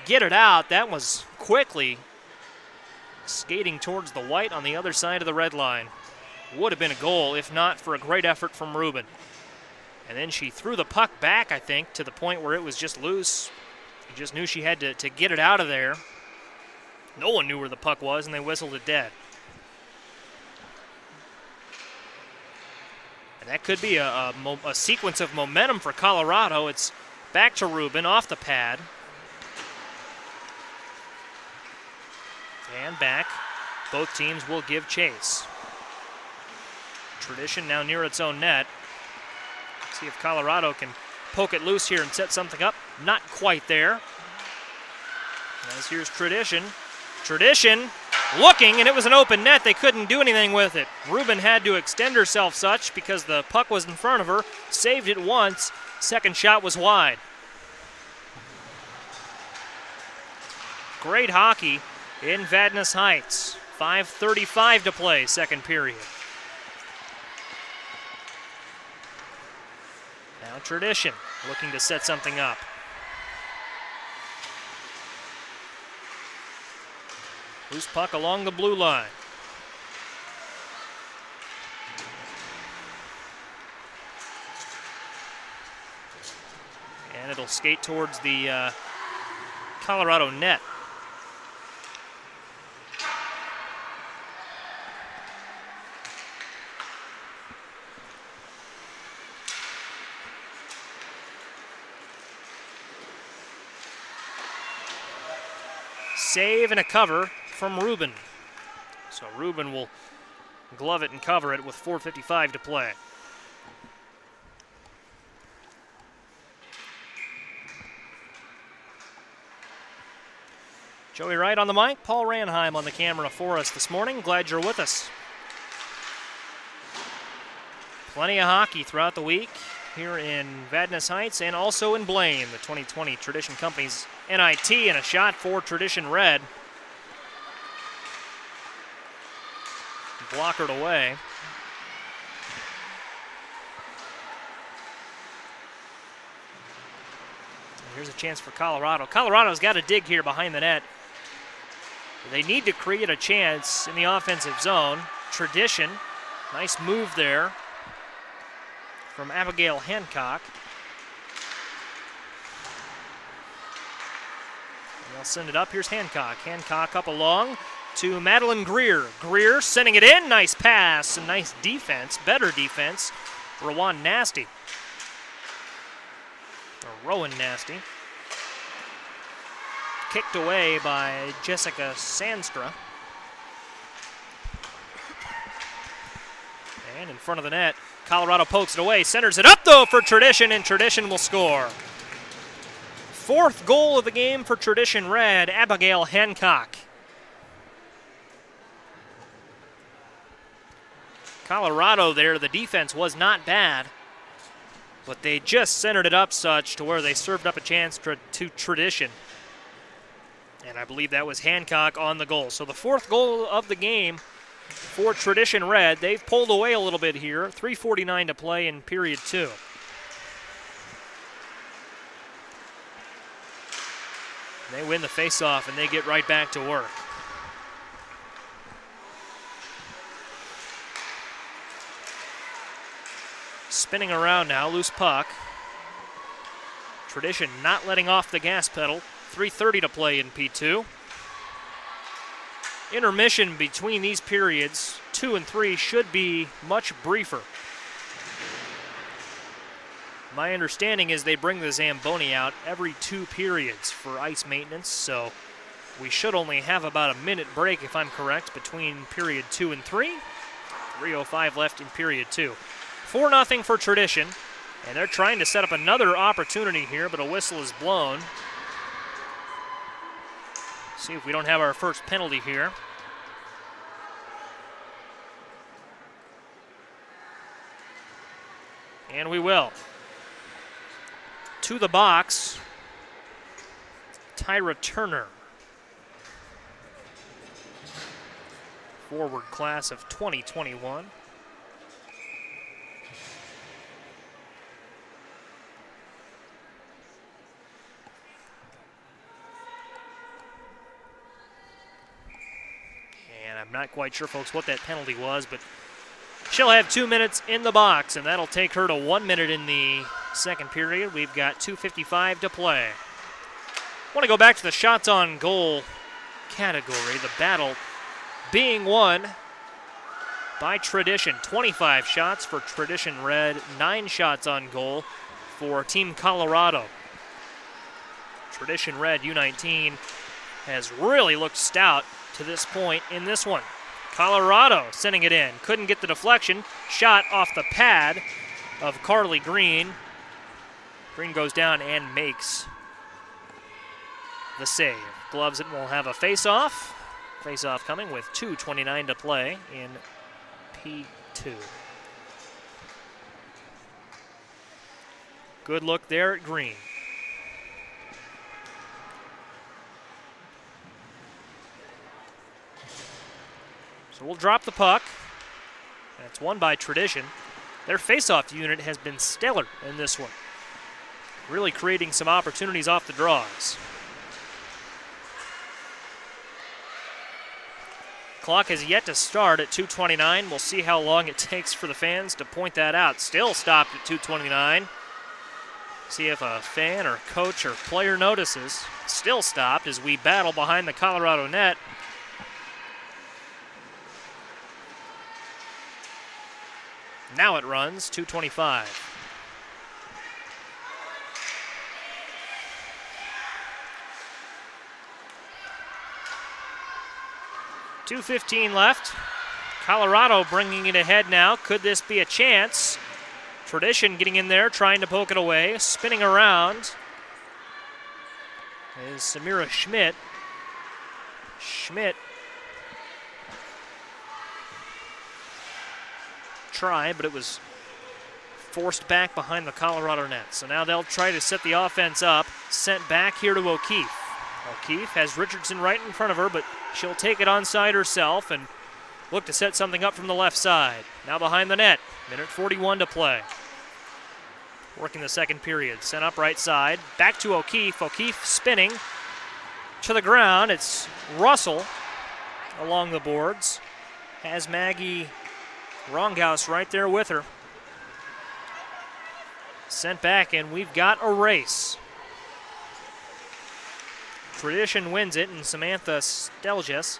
get it out. That was quickly skating towards the white on the other side of the red line. Would have been a goal if not for a great effort from Rubin. And then she threw the puck back, I think, to the point where it was just loose. She just knew she had to get it out of there. No one knew where the puck was, and they whistled it dead. And that could be a sequence of momentum for Colorado. It's back to Rubin, off the pad. And back. Both teams will give chase. Tradition now near its own net. See if Colorado can poke it loose here and set something up. Not quite there. As here's Tradition. Tradition looking, and it was an open net. They couldn't do anything with it. Rubin had to extend herself such because the puck was in front of her. Saved it once. Second shot was wide. Great hockey in Vadnais Heights. 5:35 to play, second period. Now Tradition looking to set something up. Loose puck along the blue line. And it'll skate towards the Colorado net. Save and a cover from Rubin. So Rubin will glove it and cover it with 4:55 to play. Joey Wright on the mic, Paul Ranheim on the camera for us this morning. Glad you're with us. Plenty of hockey throughout the week here in Vadnais Heights and also in Blaine, the 2020 Tradition Company's NIT, and a shot for Tradition Red. Blockered away. Here's a chance for Colorado. Colorado's got to dig here behind the net. They need to create a chance in the offensive zone. Tradition, nice move there from Abigail Hancock. And they'll send it up. Here's Hancock. Hancock up along to Madeline Greer. Greer sending it in. Nice pass and nice defense. Better defense. Rowan Nasty. Or Rowan Nasty. Kicked away by Jessica Sandstra. And in front of the net, Colorado pokes it away, centers it up though for Tradition, and Tradition will score. Fourth goal of the game for Tradition Red, Abigail Hancock. Colorado there, the defense was not bad, but they just centered it up such to where they served up a chance to Tradition. And I believe that was Hancock on the goal. So the fourth goal of the game for Tradition Red. They've pulled away a little bit here. 3:49 to play in period 2. They win the faceoff and they get right back to work. Spinning around now, loose puck. Tradition not letting off the gas pedal. 3:30 to play in P2. Intermission between these periods, 2 and 3, should be much briefer. My understanding is they bring the Zamboni out every 2 periods for ice maintenance, so We should only have about a minute break, if I'm correct, between period 2 and 3. 3:05 left in period 2. 4-0 for Tradition, and they're trying to set up another opportunity here, but a whistle is blown. See if we don't have our first penalty here. And we will. To the box, Tyra Turner. Forward class of 2021. And I'm not quite sure, folks, what that penalty was, but she'll have 2 minutes in the box, and that'll take her to 1 minute in the second period. We've got 2:55 to play. I want to go back to the shots on goal category. The battle being won by Tradition. 25 shots for Tradition Red, 9 shots on goal for Team Colorado. Tradition Red U19 has really looked stout to this point in this one. Colorado sending it in. Couldn't get the deflection. Shot off the pad of Carly Green. Green goes down and makes the save. Gloves it and will have a face-off. Face-off coming with 2:29 to play in P2. Good look there at Green. So we'll drop the puck. That's won by Tradition. Their face-off unit has been stellar in this one, really creating some opportunities off the draws. Clock has yet to start at 2:29. We'll see how long it takes for the fans to point that out. Still stopped at 2:29. See if a fan or coach or player notices. Still stopped as we battle behind the Colorado net. Now it runs, 2:25. .2:15 left. Colorado bringing it ahead now. Could this be a chance? Tradition getting in there, trying to poke it away. Spinning around is Samira Schmidt. Schmidt tried, but it was forced back behind the Colorado net. So now they'll try to set the offense up. Sent back here to O'Keefe. O'Keefe has Richardson right in front of her, but she'll take it onside herself and look to set something up from the left side. Now behind the net, minute 41 to play. Working the second period, sent up right side, back to O'Keefe. O'Keefe spinning to the ground. It's Russell along the boards. Has Maggie Ronghaus right there with her. Sent back, and we've got a race. Tradition wins it, and Samantha Stelges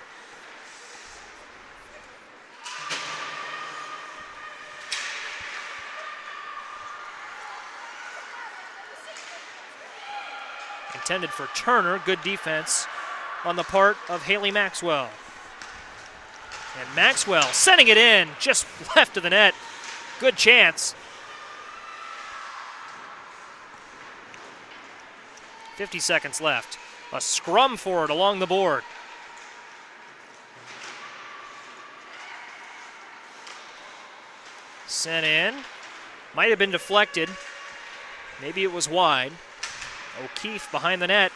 intended for Turner. Good defense on the part of Haley Maxwell. And Maxwell sending it in, just left of the net. Good chance. 50 seconds left. A scrum for it along the board. Sent in. Might have been deflected. Maybe it was wide. O'Keefe behind the net.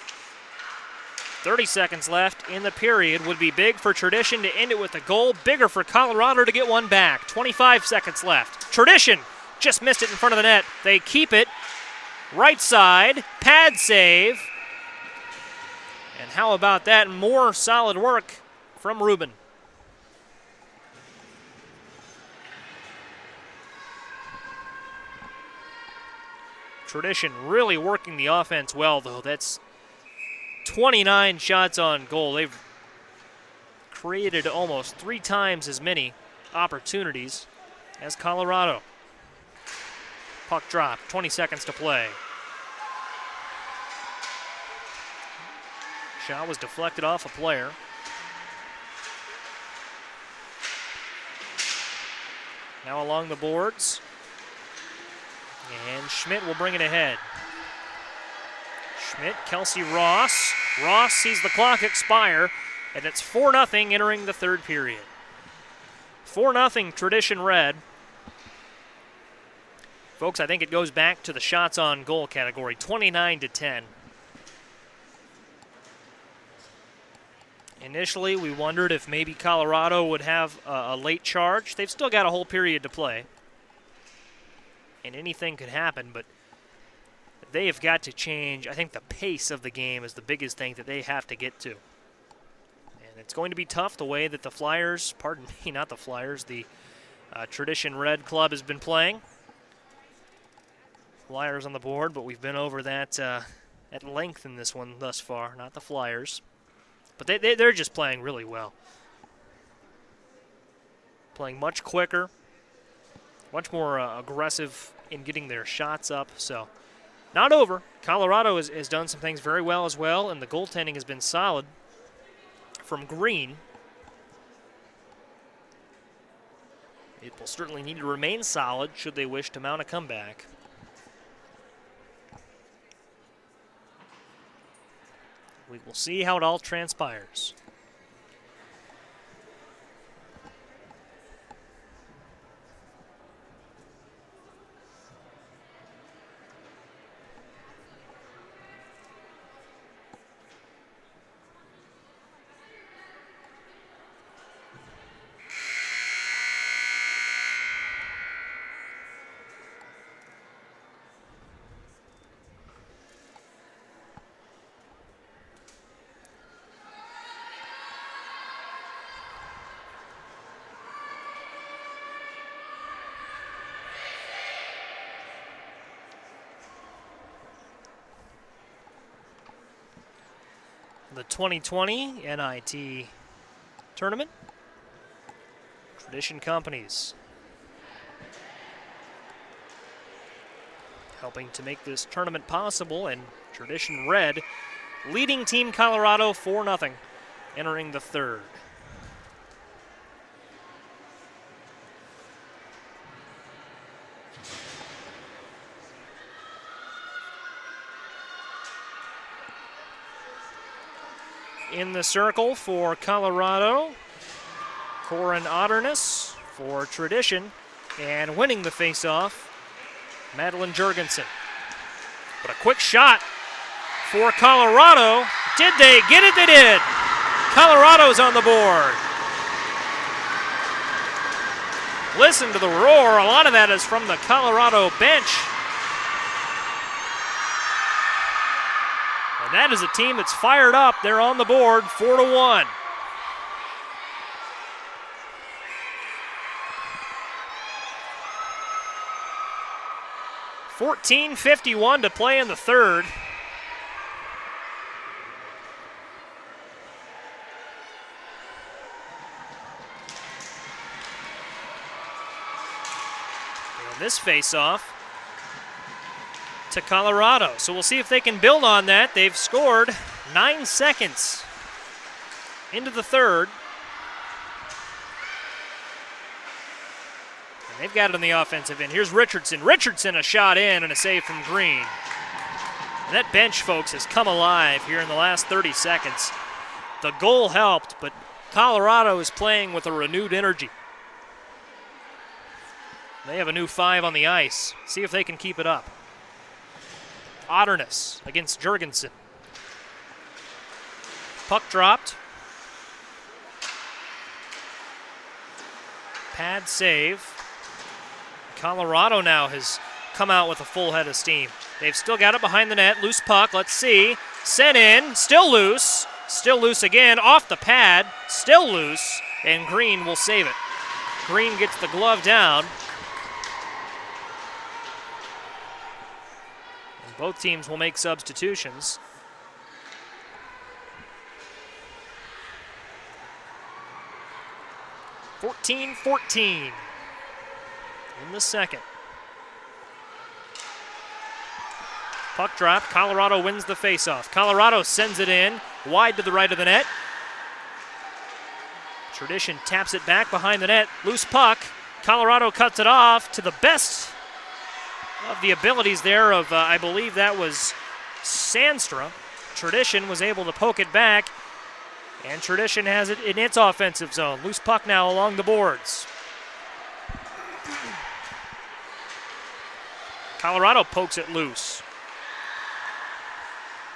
30 seconds left in the period. Would be big for Tradition to end it with a goal. Bigger for Colorado to get one back. 25 seconds left. Tradition just missed it in front of the net. They keep it. Right side. Pad save. And how about that? More solid work from Rubin. Tradition really working the offense well, though. That's 29 shots on goal. They've created almost 3 times as many opportunities as Colorado. Puck drop, 20 seconds to play. Shot was deflected off a player. Now along the boards. And Schmidt will bring it ahead. Schmidt, Kelsey Ross. Ross sees the clock expire, and it's 4-0 entering the third period. 4-0 Tradition Red. Folks, I think it goes back to the shots on goal category, 29-10. Initially, we wondered if maybe Colorado would have a late charge. They've still got a whole period to play, and anything could happen, but they have got to change. I think the pace of the game is the biggest thing that they have to get to. And it's going to be tough the way that the Flyers, pardon me, not the Flyers, the Tradition Red club has been playing. Flyers on the board, but we've been over that at length in this one thus far, not the Flyers. But they're just playing really well. Playing much quicker, much more aggressive in getting their shots up. So, not over. Colorado has done some things very well as well, and the goaltending has been solid from Green. It will certainly need to remain solid should they wish to mount a comeback. We will see how it all transpires. The 2020 NIT tournament. Tradition Companies helping to make this tournament possible, and Tradition Red leading Team Colorado 4-0 entering the third. In the circle for Colorado, Corin Otternes for Tradition, and winning the faceoff, Madeline Jurgensen. But a quick shot for Colorado. Did they get it? They did. Colorado's on the board. Listen to the roar. A lot of that is from the Colorado bench. And that is a team that's fired up. They're on the board, 4-1. .14:51 to play in the third. And this face-off to Colorado. So we'll see if they can build on that. They've scored 9 seconds into the third. And they've got it on the offensive end. Here's Richardson. Richardson, a shot in and a save from Green. And that bench, folks, has come alive here in the last 30 seconds. The goal helped, but Colorado is playing with a renewed energy. They have a new 5 on the ice. See if they can keep it up. Otternes against Jurgensen. Puck dropped. Pad save. Colorado now has come out with a full head of steam. They've still got it behind the net. Loose puck, let's see. Sent in, still loose. Still loose again, off the pad. Still loose, and Green will save it. Green gets the glove down. Both teams will make substitutions. .14:14 in the second. Puck drop. Colorado wins the faceoff. Colorado sends it in. wide to the right of the net. Tradition taps it back behind the net. Loose puck. Colorado cuts it off to the best of the abilities there of, I believe that was Sandstrom. Tradition was able to poke it back, and Tradition has it in its offensive zone. Loose puck now along the boards. Colorado pokes it loose.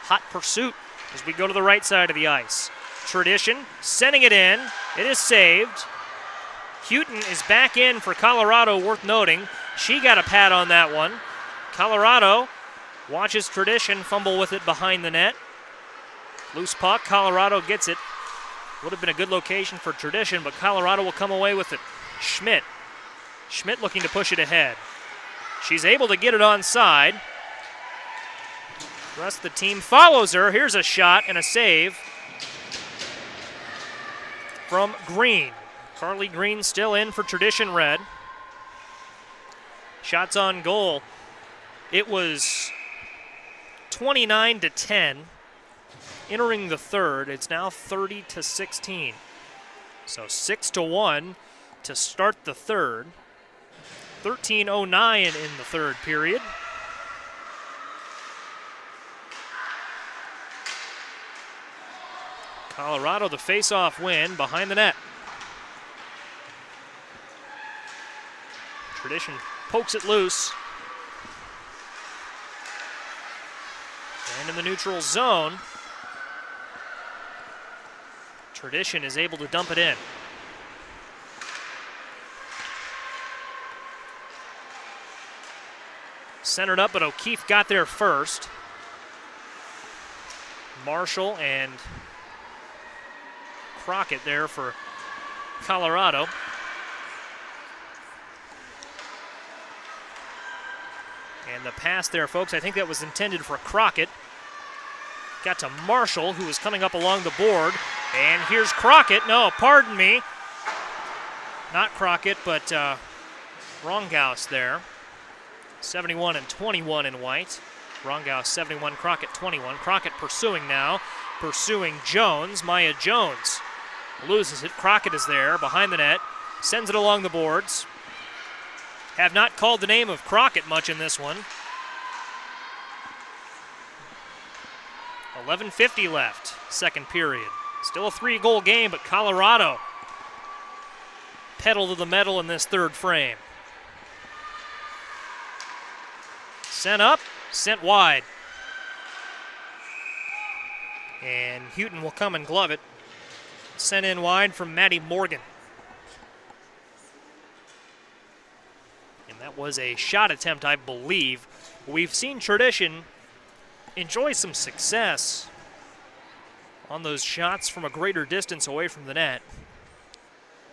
Hot pursuit as we go to the right side of the ice. Tradition sending it in. It is saved. Houghton is back in for Colorado, worth noting. She got a pad on that one. Colorado watches Tradition fumble with it behind the net. Loose puck, Colorado gets it. Would have been a good location for Tradition, but Colorado will come away with it. Schmidt looking to push it ahead. She's able to get it onside. The rest of the team follows her. Here's a shot and a save from Green. Carly Green still in for Tradition Red. Shots on goal. It was 29-10. Entering the third, it's now 30-16. So 6-1 to start the third. 13:09 in the third period. Colorado the face-off win behind the net. Tradition pokes it loose. And in the neutral zone, Tradition is able to dump it in. Centered up, but O'Keefe got there first. Marshall and Crockett there for Colorado. And the pass there, folks, I think that was intended for Crockett. Got to Marshall, who was coming up along the board. And here's Crockett. No, pardon me. Not Crockett, but Rongaus there. 71 and 21 in white. Rongaus 71, Crockett 21. Crockett pursuing now. Pursuing Jones. Maya Jones loses it. Crockett is there behind the net. Sends it along the boards. Have not called the name of Crockett much in this one. 11:50 left, second period. Still a 3-goal game, but Colorado pedal to the metal in this third frame. Sent up, sent wide. And Houghton will come and glove it. Sent in wide from Maddie Morgan. And that was a shot attempt, I believe. We've seen Tradition enjoy some success on those shots from a greater distance away from the net.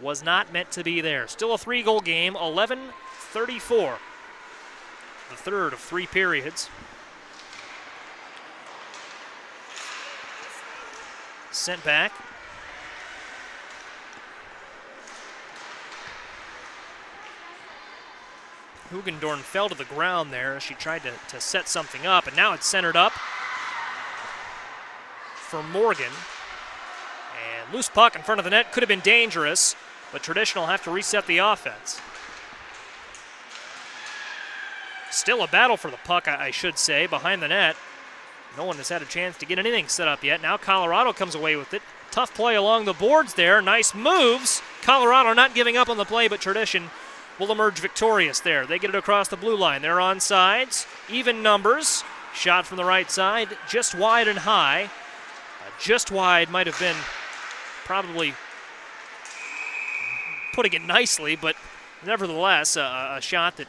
Was not meant to be there. Still a 3-goal game, 11:34. The third of 3 periods. Sent back. Hugendorn fell to the ground there as she tried to set something up, and now it's centered up for Morgan. And loose puck in front of the net could have been dangerous, but Tradition will have to reset the offense. Still a battle for the puck, I should say, behind the net. No one has had a chance to get anything set up yet. Now Colorado comes away with it. Tough play along the boards there. Nice moves. Colorado not giving up on the play, but Tradition will emerge victorious there. They get it across the blue line. They're on sides. Even numbers. Shot from the right side. Just wide and high. Just wide might have been probably putting it nicely, but nevertheless, a shot that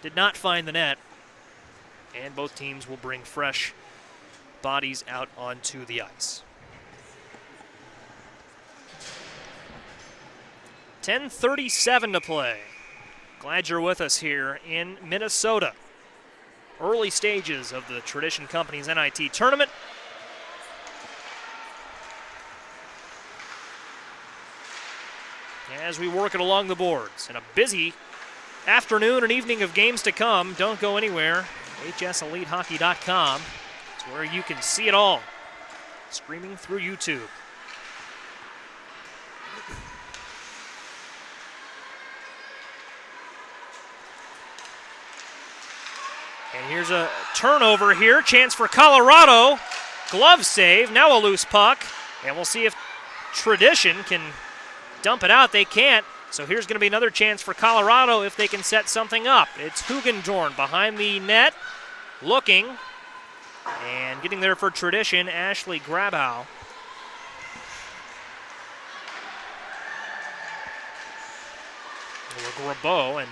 did not find the net. And both teams will bring fresh bodies out onto the ice. 10:37 to play. Glad you're with us here in Minnesota. Early stages of the Tradition Company's NIT tournament. As we work it along the boards. And a busy afternoon and evening of games to come. Don't go anywhere. HSEliteHockey.com It's where you can see it all, streaming through YouTube. And here's a turnover here, chance for Colorado. Glove save, now a loose puck, and we'll see if Tradition can dump it out. They can't, so here's going to be another chance for Colorado if they can set something up. It's Hugendorn behind the net, looking, and getting there for Tradition, Ashley Grabow. Grabeau, and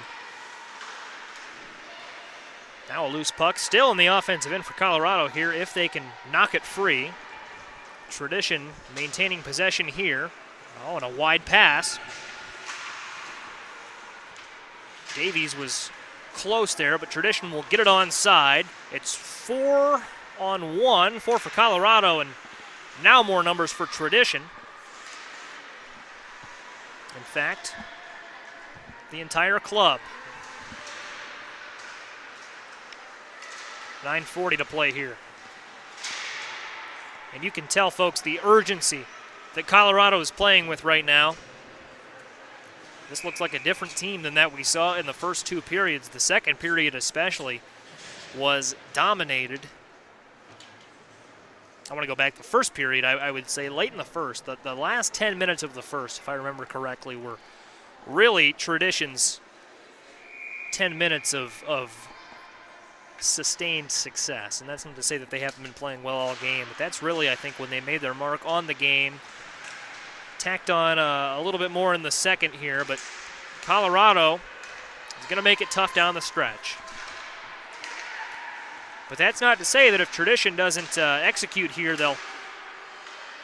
now a loose puck, still in the offensive end for Colorado here if they can knock it free. Tradition maintaining possession here. Oh, and a wide pass. Davies was close there, but Tradition will get it onside. It's 4-on-1, 4 for Colorado, and now more numbers for Tradition. In fact, the entire club. 9:40 to play here. And you can tell, folks, the urgency that Colorado is playing with right now. This looks like a different team than that we saw in the first two periods. The second period especially was dominated. I want to go back to the first period. I would say late in the first. The last 10 minutes of the first, if I remember correctly, were really Tradition's 10 minutes of sustained success. And that's not to say that they haven't been playing well all game, but that's really, I think, when they made their mark on the game. Tacked on a little bit more in the second here, but Colorado is going to make it tough down the stretch. But that's not to say that if Tradition doesn't execute here, they'll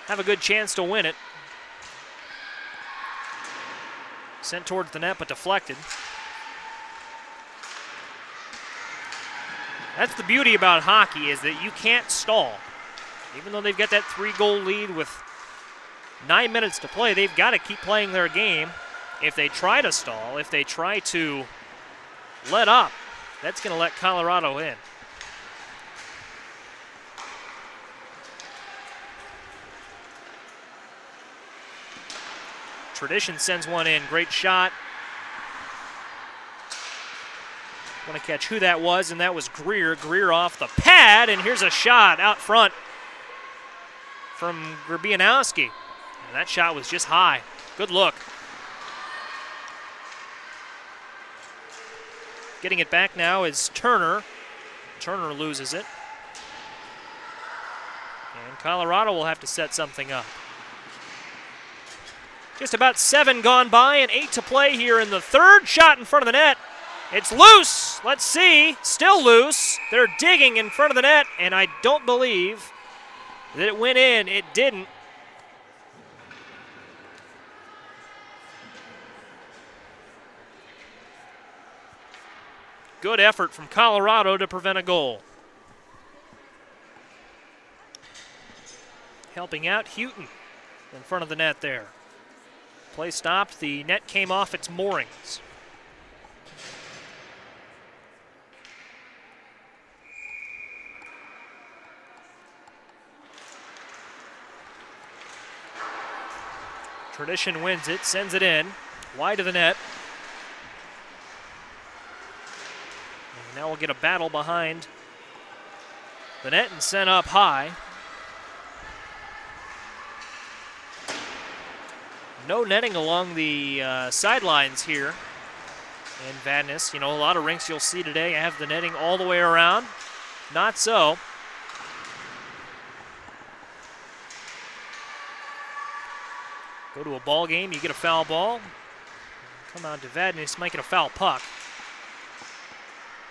have a good chance to win it. Sent towards the net, but deflected. That's the beauty about hockey, is that you can't stall. Even though they've got that 3-goal lead with 9 minutes to play, they've got to keep playing their game. If they try to stall, if they try to let up, that's going to let Colorado in. Tradition sends one in. Great shot. Want to catch who that was, and that was Greer. Greer off the pad, and here's a shot out front from Grabinowski. And that shot was just high. Good look. Getting it back now is Turner. Turner loses it. And Colorado will have to set something up. Just about 7 gone by and 8 to play here in the third. Shot in front of the net. It's loose. Let's see. Still loose. They're digging in front of the net, and I don't believe that it went in. It didn't. Good effort from Colorado to prevent a goal. Helping out Houghton in front of the net there. Play stopped. The net came off its moorings. Tradition wins it, sends it in, wide of the net. And now we'll get a battle behind the net and sent up high. No netting along the sidelines here in Vadnais. You know, a lot of rinks you'll see today have the netting all the way around. Not so. Go to a ball game, you get a foul ball. Come out to Vadnais, might get a foul puck.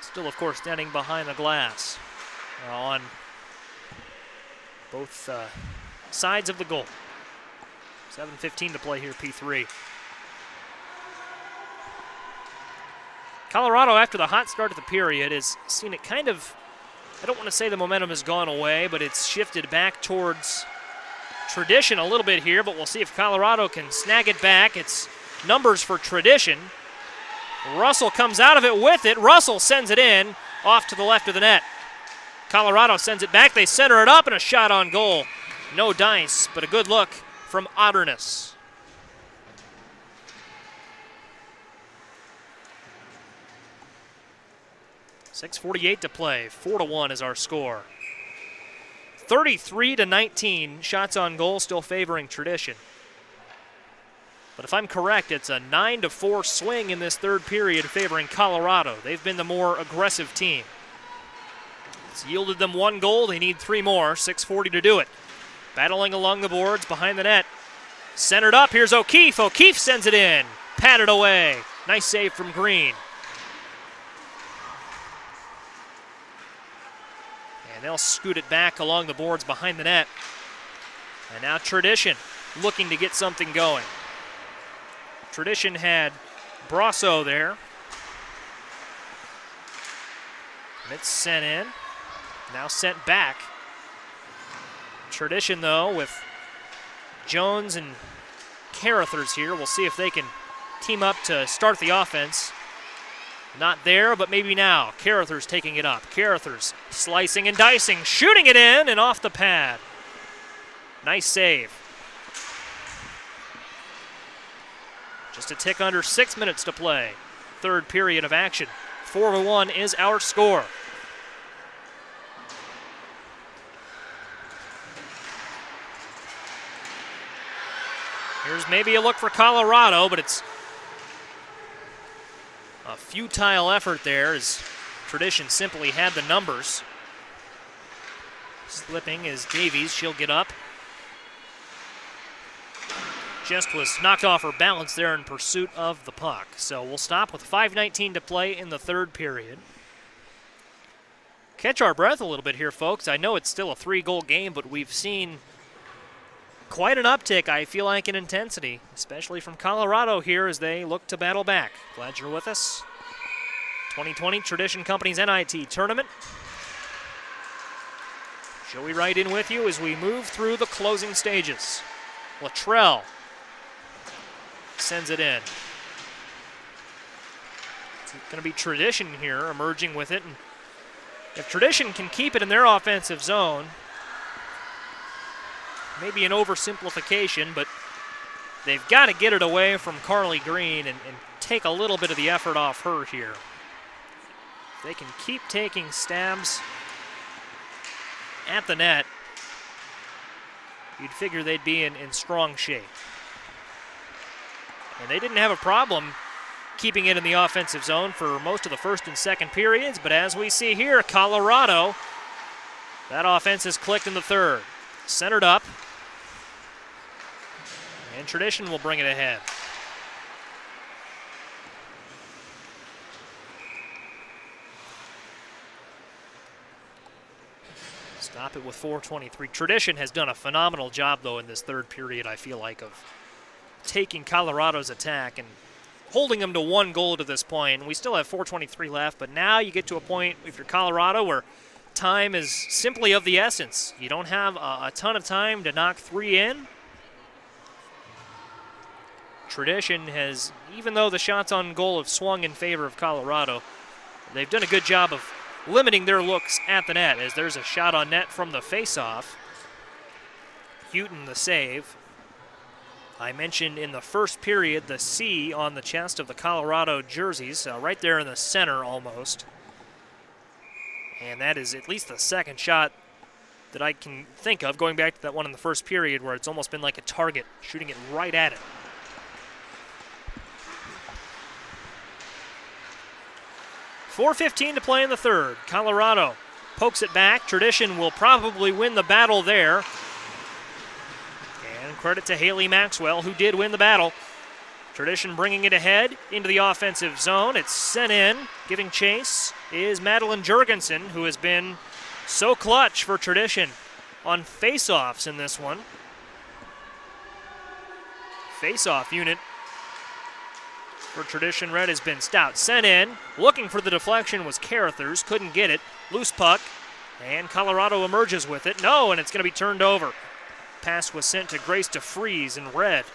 Still, of course, netting behind the glass on both sides of the goal. 7:15 to play here, P3. Colorado, after the hot start of the period, has seen it kind of, I don't want to say the momentum has gone away, but it's shifted back towards Tradition a little bit here, but we'll see if Colorado can snag it back. It's numbers for Tradition. Russell comes out of it with it. Russell sends it in off to the left of the net. Colorado sends it back. They center it up, and a shot on goal. No dice, but a good look from Otterness. .6:48 to play. 4-1 is our score. 33-19 shots on goal, still favoring Tradition. But if I'm correct, it's a 9-4 swing in this third period favoring Colorado. They've been the more aggressive team. It's yielded them 1 goal. They need 3 more. 6:40 to do it. Battling along the boards behind the net. Centered up. Here's O'Keefe. O'Keefe sends it in. Patted away. Nice save from Green. And they'll scoot it back along the boards behind the net. And now Tradition looking to get something going. Tradition had Brasso there. And it's sent in. Now sent back. Tradition, though, with Jones and Carruthers here. We'll see if they can team up to start the offense. Not there, but maybe now. Carruthers taking it up. Carruthers slicing and dicing, shooting it in and off the pad. Nice save. Just a tick under 6 minutes to play. Third period of action. 4-1 is our score. Here's maybe a look for Colorado, but it's a futile effort there as Tradition simply had the numbers. Slipping is Davies. She'll get up. Just was knocked off her balance there in pursuit of the puck. So we'll stop with 5:19 to play in the third period. Catch our breath a little bit here, folks. I know it's still a 3-goal game, but we've seen quite an uptick, I feel like, in intensity, especially from Colorado here as they look to battle back. Glad you're with us. 2020 Tradition Company's NIT tournament. Joey Wright in with you as we move through the closing stages. Luttrell sends it in. It's going to be Tradition here emerging with it. And if Tradition can keep it in their offensive zone, maybe an oversimplification, but they've got to get it away from Carly Green and take a little bit of the effort off her here. If they can keep taking stabs at the net, you'd figure they'd be in strong shape. And they didn't have a problem keeping it in the offensive zone for most of the first and second periods, but as we see here, Colorado, that offense has clicked in the third. Centered up, and Tradition will bring it ahead. Stop it with 4:23. Tradition has done a phenomenal job, though, in this third period, I feel like, of taking Colorado's attack and holding them to 1 goal to this point. And we still have 4:23 left, but now you get to a point, if you're Colorado, where time is simply of the essence. You don't have a ton of time to knock 3 in. Tradition has, even though the shots on goal have swung in favor of Colorado, they've done a good job of limiting their looks at the net, as there's a shot on net from the faceoff. Houghton the save. I mentioned in the first period the C on the chest of the Colorado jerseys, right there in the center almost. And that is at least the second shot that I can think of, going back to that one in the first period where it's almost been like a target, shooting it right at it. .4:15 to play in the third. Colorado pokes it back. Tradition will probably win the battle there. And credit to Haley Maxwell, who did win the battle. Tradition bringing it ahead into the offensive zone. It's sent in. Giving chase is Madeline Jurgensen, who has been so clutch for Tradition on face-offs in this one. Face-off unit for Tradition Red has been stout. Sent in. Looking for the deflection was Carruthers. Couldn't get it. Loose puck. And Colorado emerges with it. No, and it's going to be turned over. Pass was sent to Grace DeFries in red.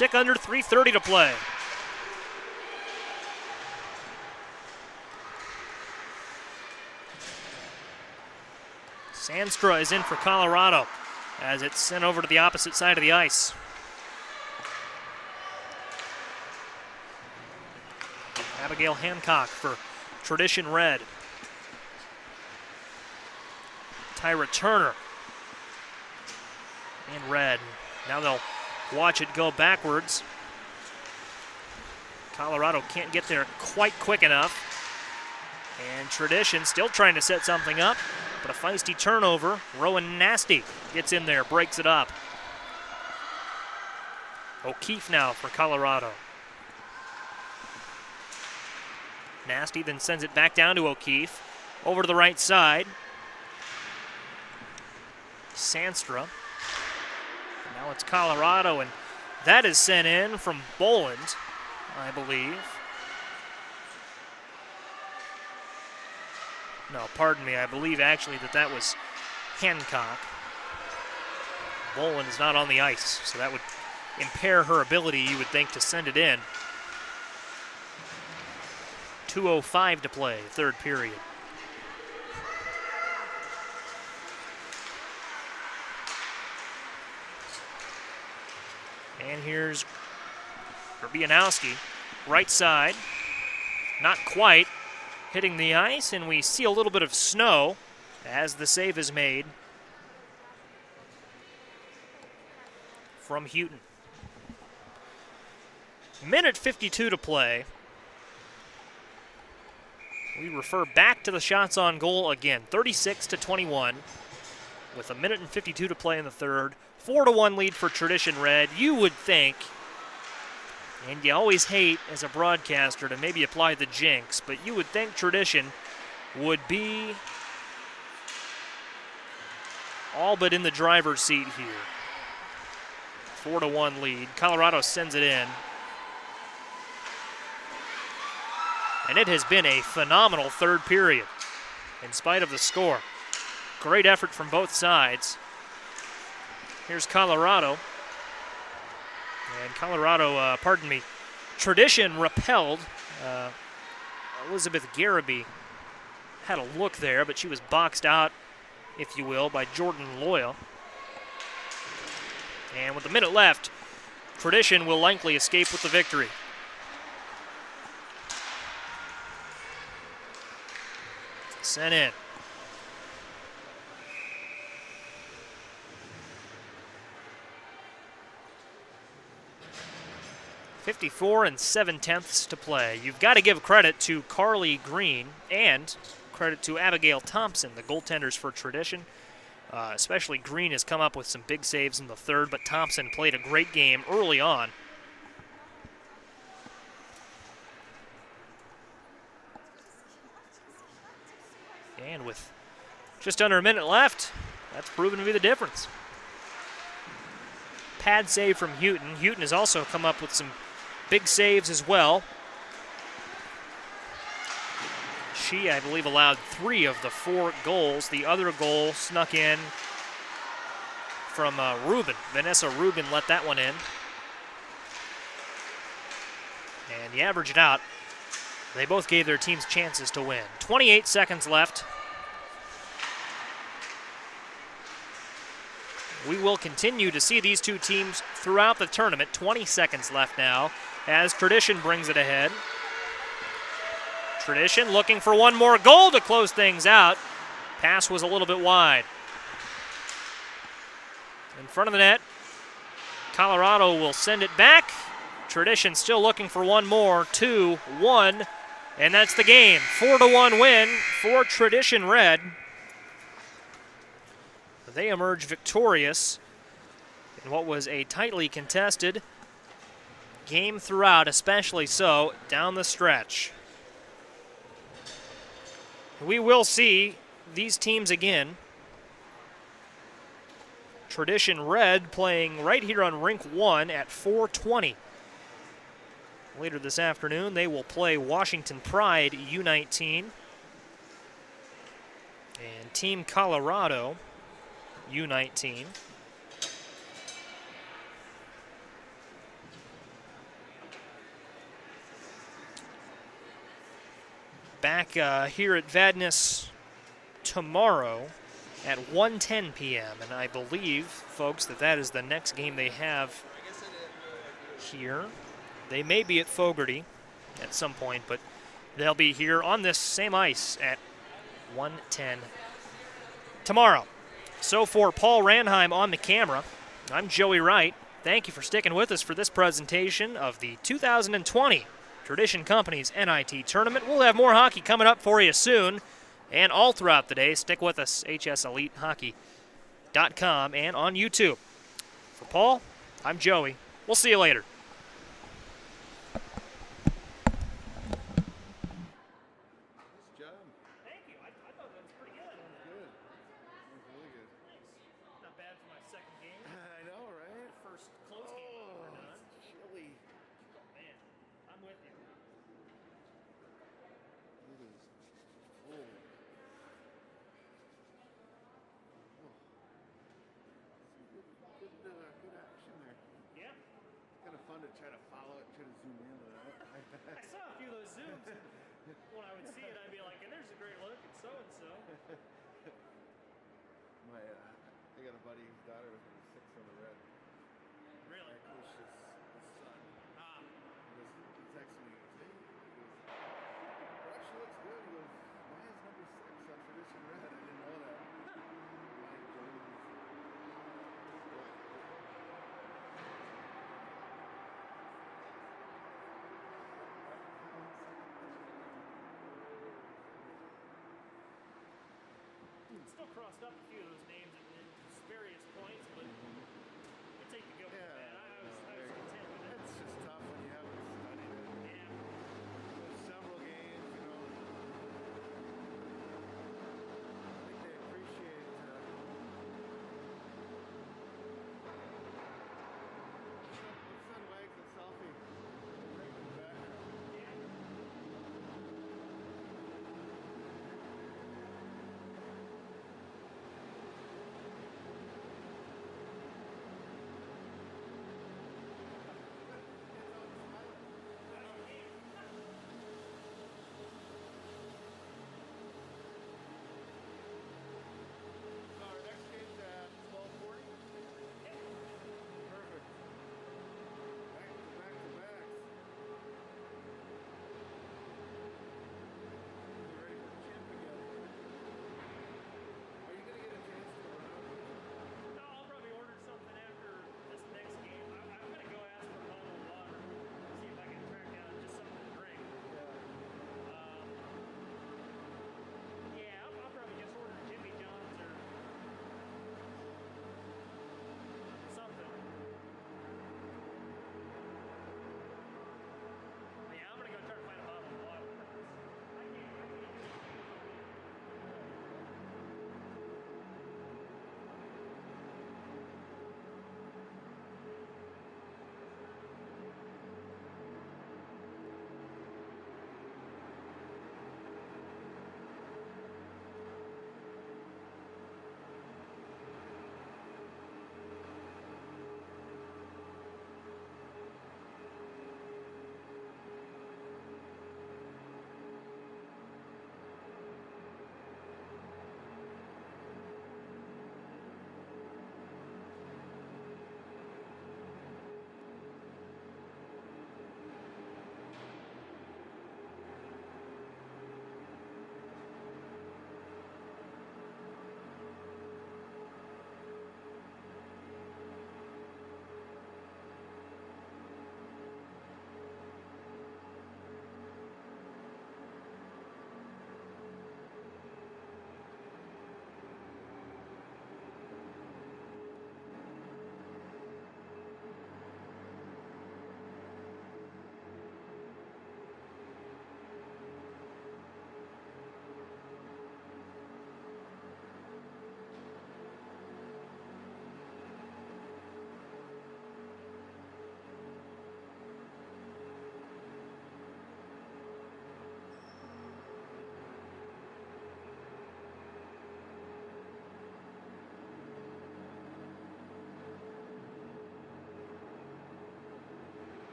tick under 3:30 to play. Sandstra is in for Colorado as it's sent over to the opposite side of the ice. Abigail Hancock for Tradition Red. Tyra Turner in red. Now they'll watch it go backwards. Colorado can't get there quite quick enough. And Tradition still trying to set something up, but a feisty turnover. Rowan Nasty gets in there, breaks it up. O'Keefe now for Colorado. Nasty then sends it back down to O'Keefe. Over to the right side. Sandstra. And now it's Colorado, and that is sent in from Boland, I believe. No, pardon me, I believe actually that was Hancock. Boland is not on the ice, so that would impair her ability, you would think, to send it in. 2:05 to play, third period. And here's Grabionowski, right side. Not quite hitting the ice, and we see a little bit of snow as the save is made from Houghton. Minute 52 to play. We refer back to the shots on goal again, 36-21, with a minute and 52 to play in the third. 4-1 lead for Tradition Red. You would think, and you always hate as a broadcaster to maybe apply the jinx, but you would think Tradition would be all but in the driver's seat here. 4-1 lead. Colorado sends it in. And it has been a phenomenal third period, in spite of the score. Great effort from both sides. Here's Colorado. And Colorado, Tradition repelled. Elizabeth Garraby had a look there, but she was boxed out, if you will, by Jordan Loya. And with a minute left, Tradition will likely escape with the victory. Sent in. .54 7/10 to play. You've got to give credit to Carly Green and credit to Abigail Thompson, the goaltenders for Tradition. Especially Green has come up with some big saves in the third, but Thompson played a great game early on. And with just under a minute left, that's proven to be the difference. Pad save from Houghton. Houghton has also come up with some big saves as well. She, I believe, allowed 3 of the 4 goals. The other goal snuck in from Rubin. Vanessa Rubin let that one in. And you average it out, they both gave their teams chances to win. 28 seconds left. We will continue to see these two teams throughout the tournament. 20 seconds left now as Tradition brings it ahead. Tradition looking for one more goal to close things out. Pass was a little bit wide. In front of the net, Colorado will send it back. Tradition still looking for one more. 2-1, and that's the game. 4-1 win for Tradition Red. They emerge victorious in what was a tightly contested game throughout, especially so down the stretch. We will see these teams again. Tradition Red playing right here on Rink 1 at 4:20. Later this afternoon, they will play Washington Pride U19. And Team Colorado U19. back here at Vadnais tomorrow at 1:10 p.m. And I believe, folks, that is the next game they have here. They may be at Fogarty at some point, but they'll be here on this same ice at 1:10 tomorrow. So for Paul Ranheim on the camera, I'm Joey Wright. Thank you for sticking with us for this presentation of the 2020 Tradition Companies NIT Tournament. We'll have more hockey coming up for you soon and all throughout the day. Stick with us, hselitehockey.com and on YouTube. For Paul, I'm Joey. We'll see you later. Fun to try to follow it, try to zoom in on it. I saw a few of those zooms. When I would see it, I'd be like, and there's a great look, and so-and-so. I got a buddy whose daughter was number 6 on the red. Really? Like, it was just his son. He texted me, he goes, hey, well, she looks good. He goes, why is number 6 on Tradition Red? I didn't know that. Still crossed up a few of those names.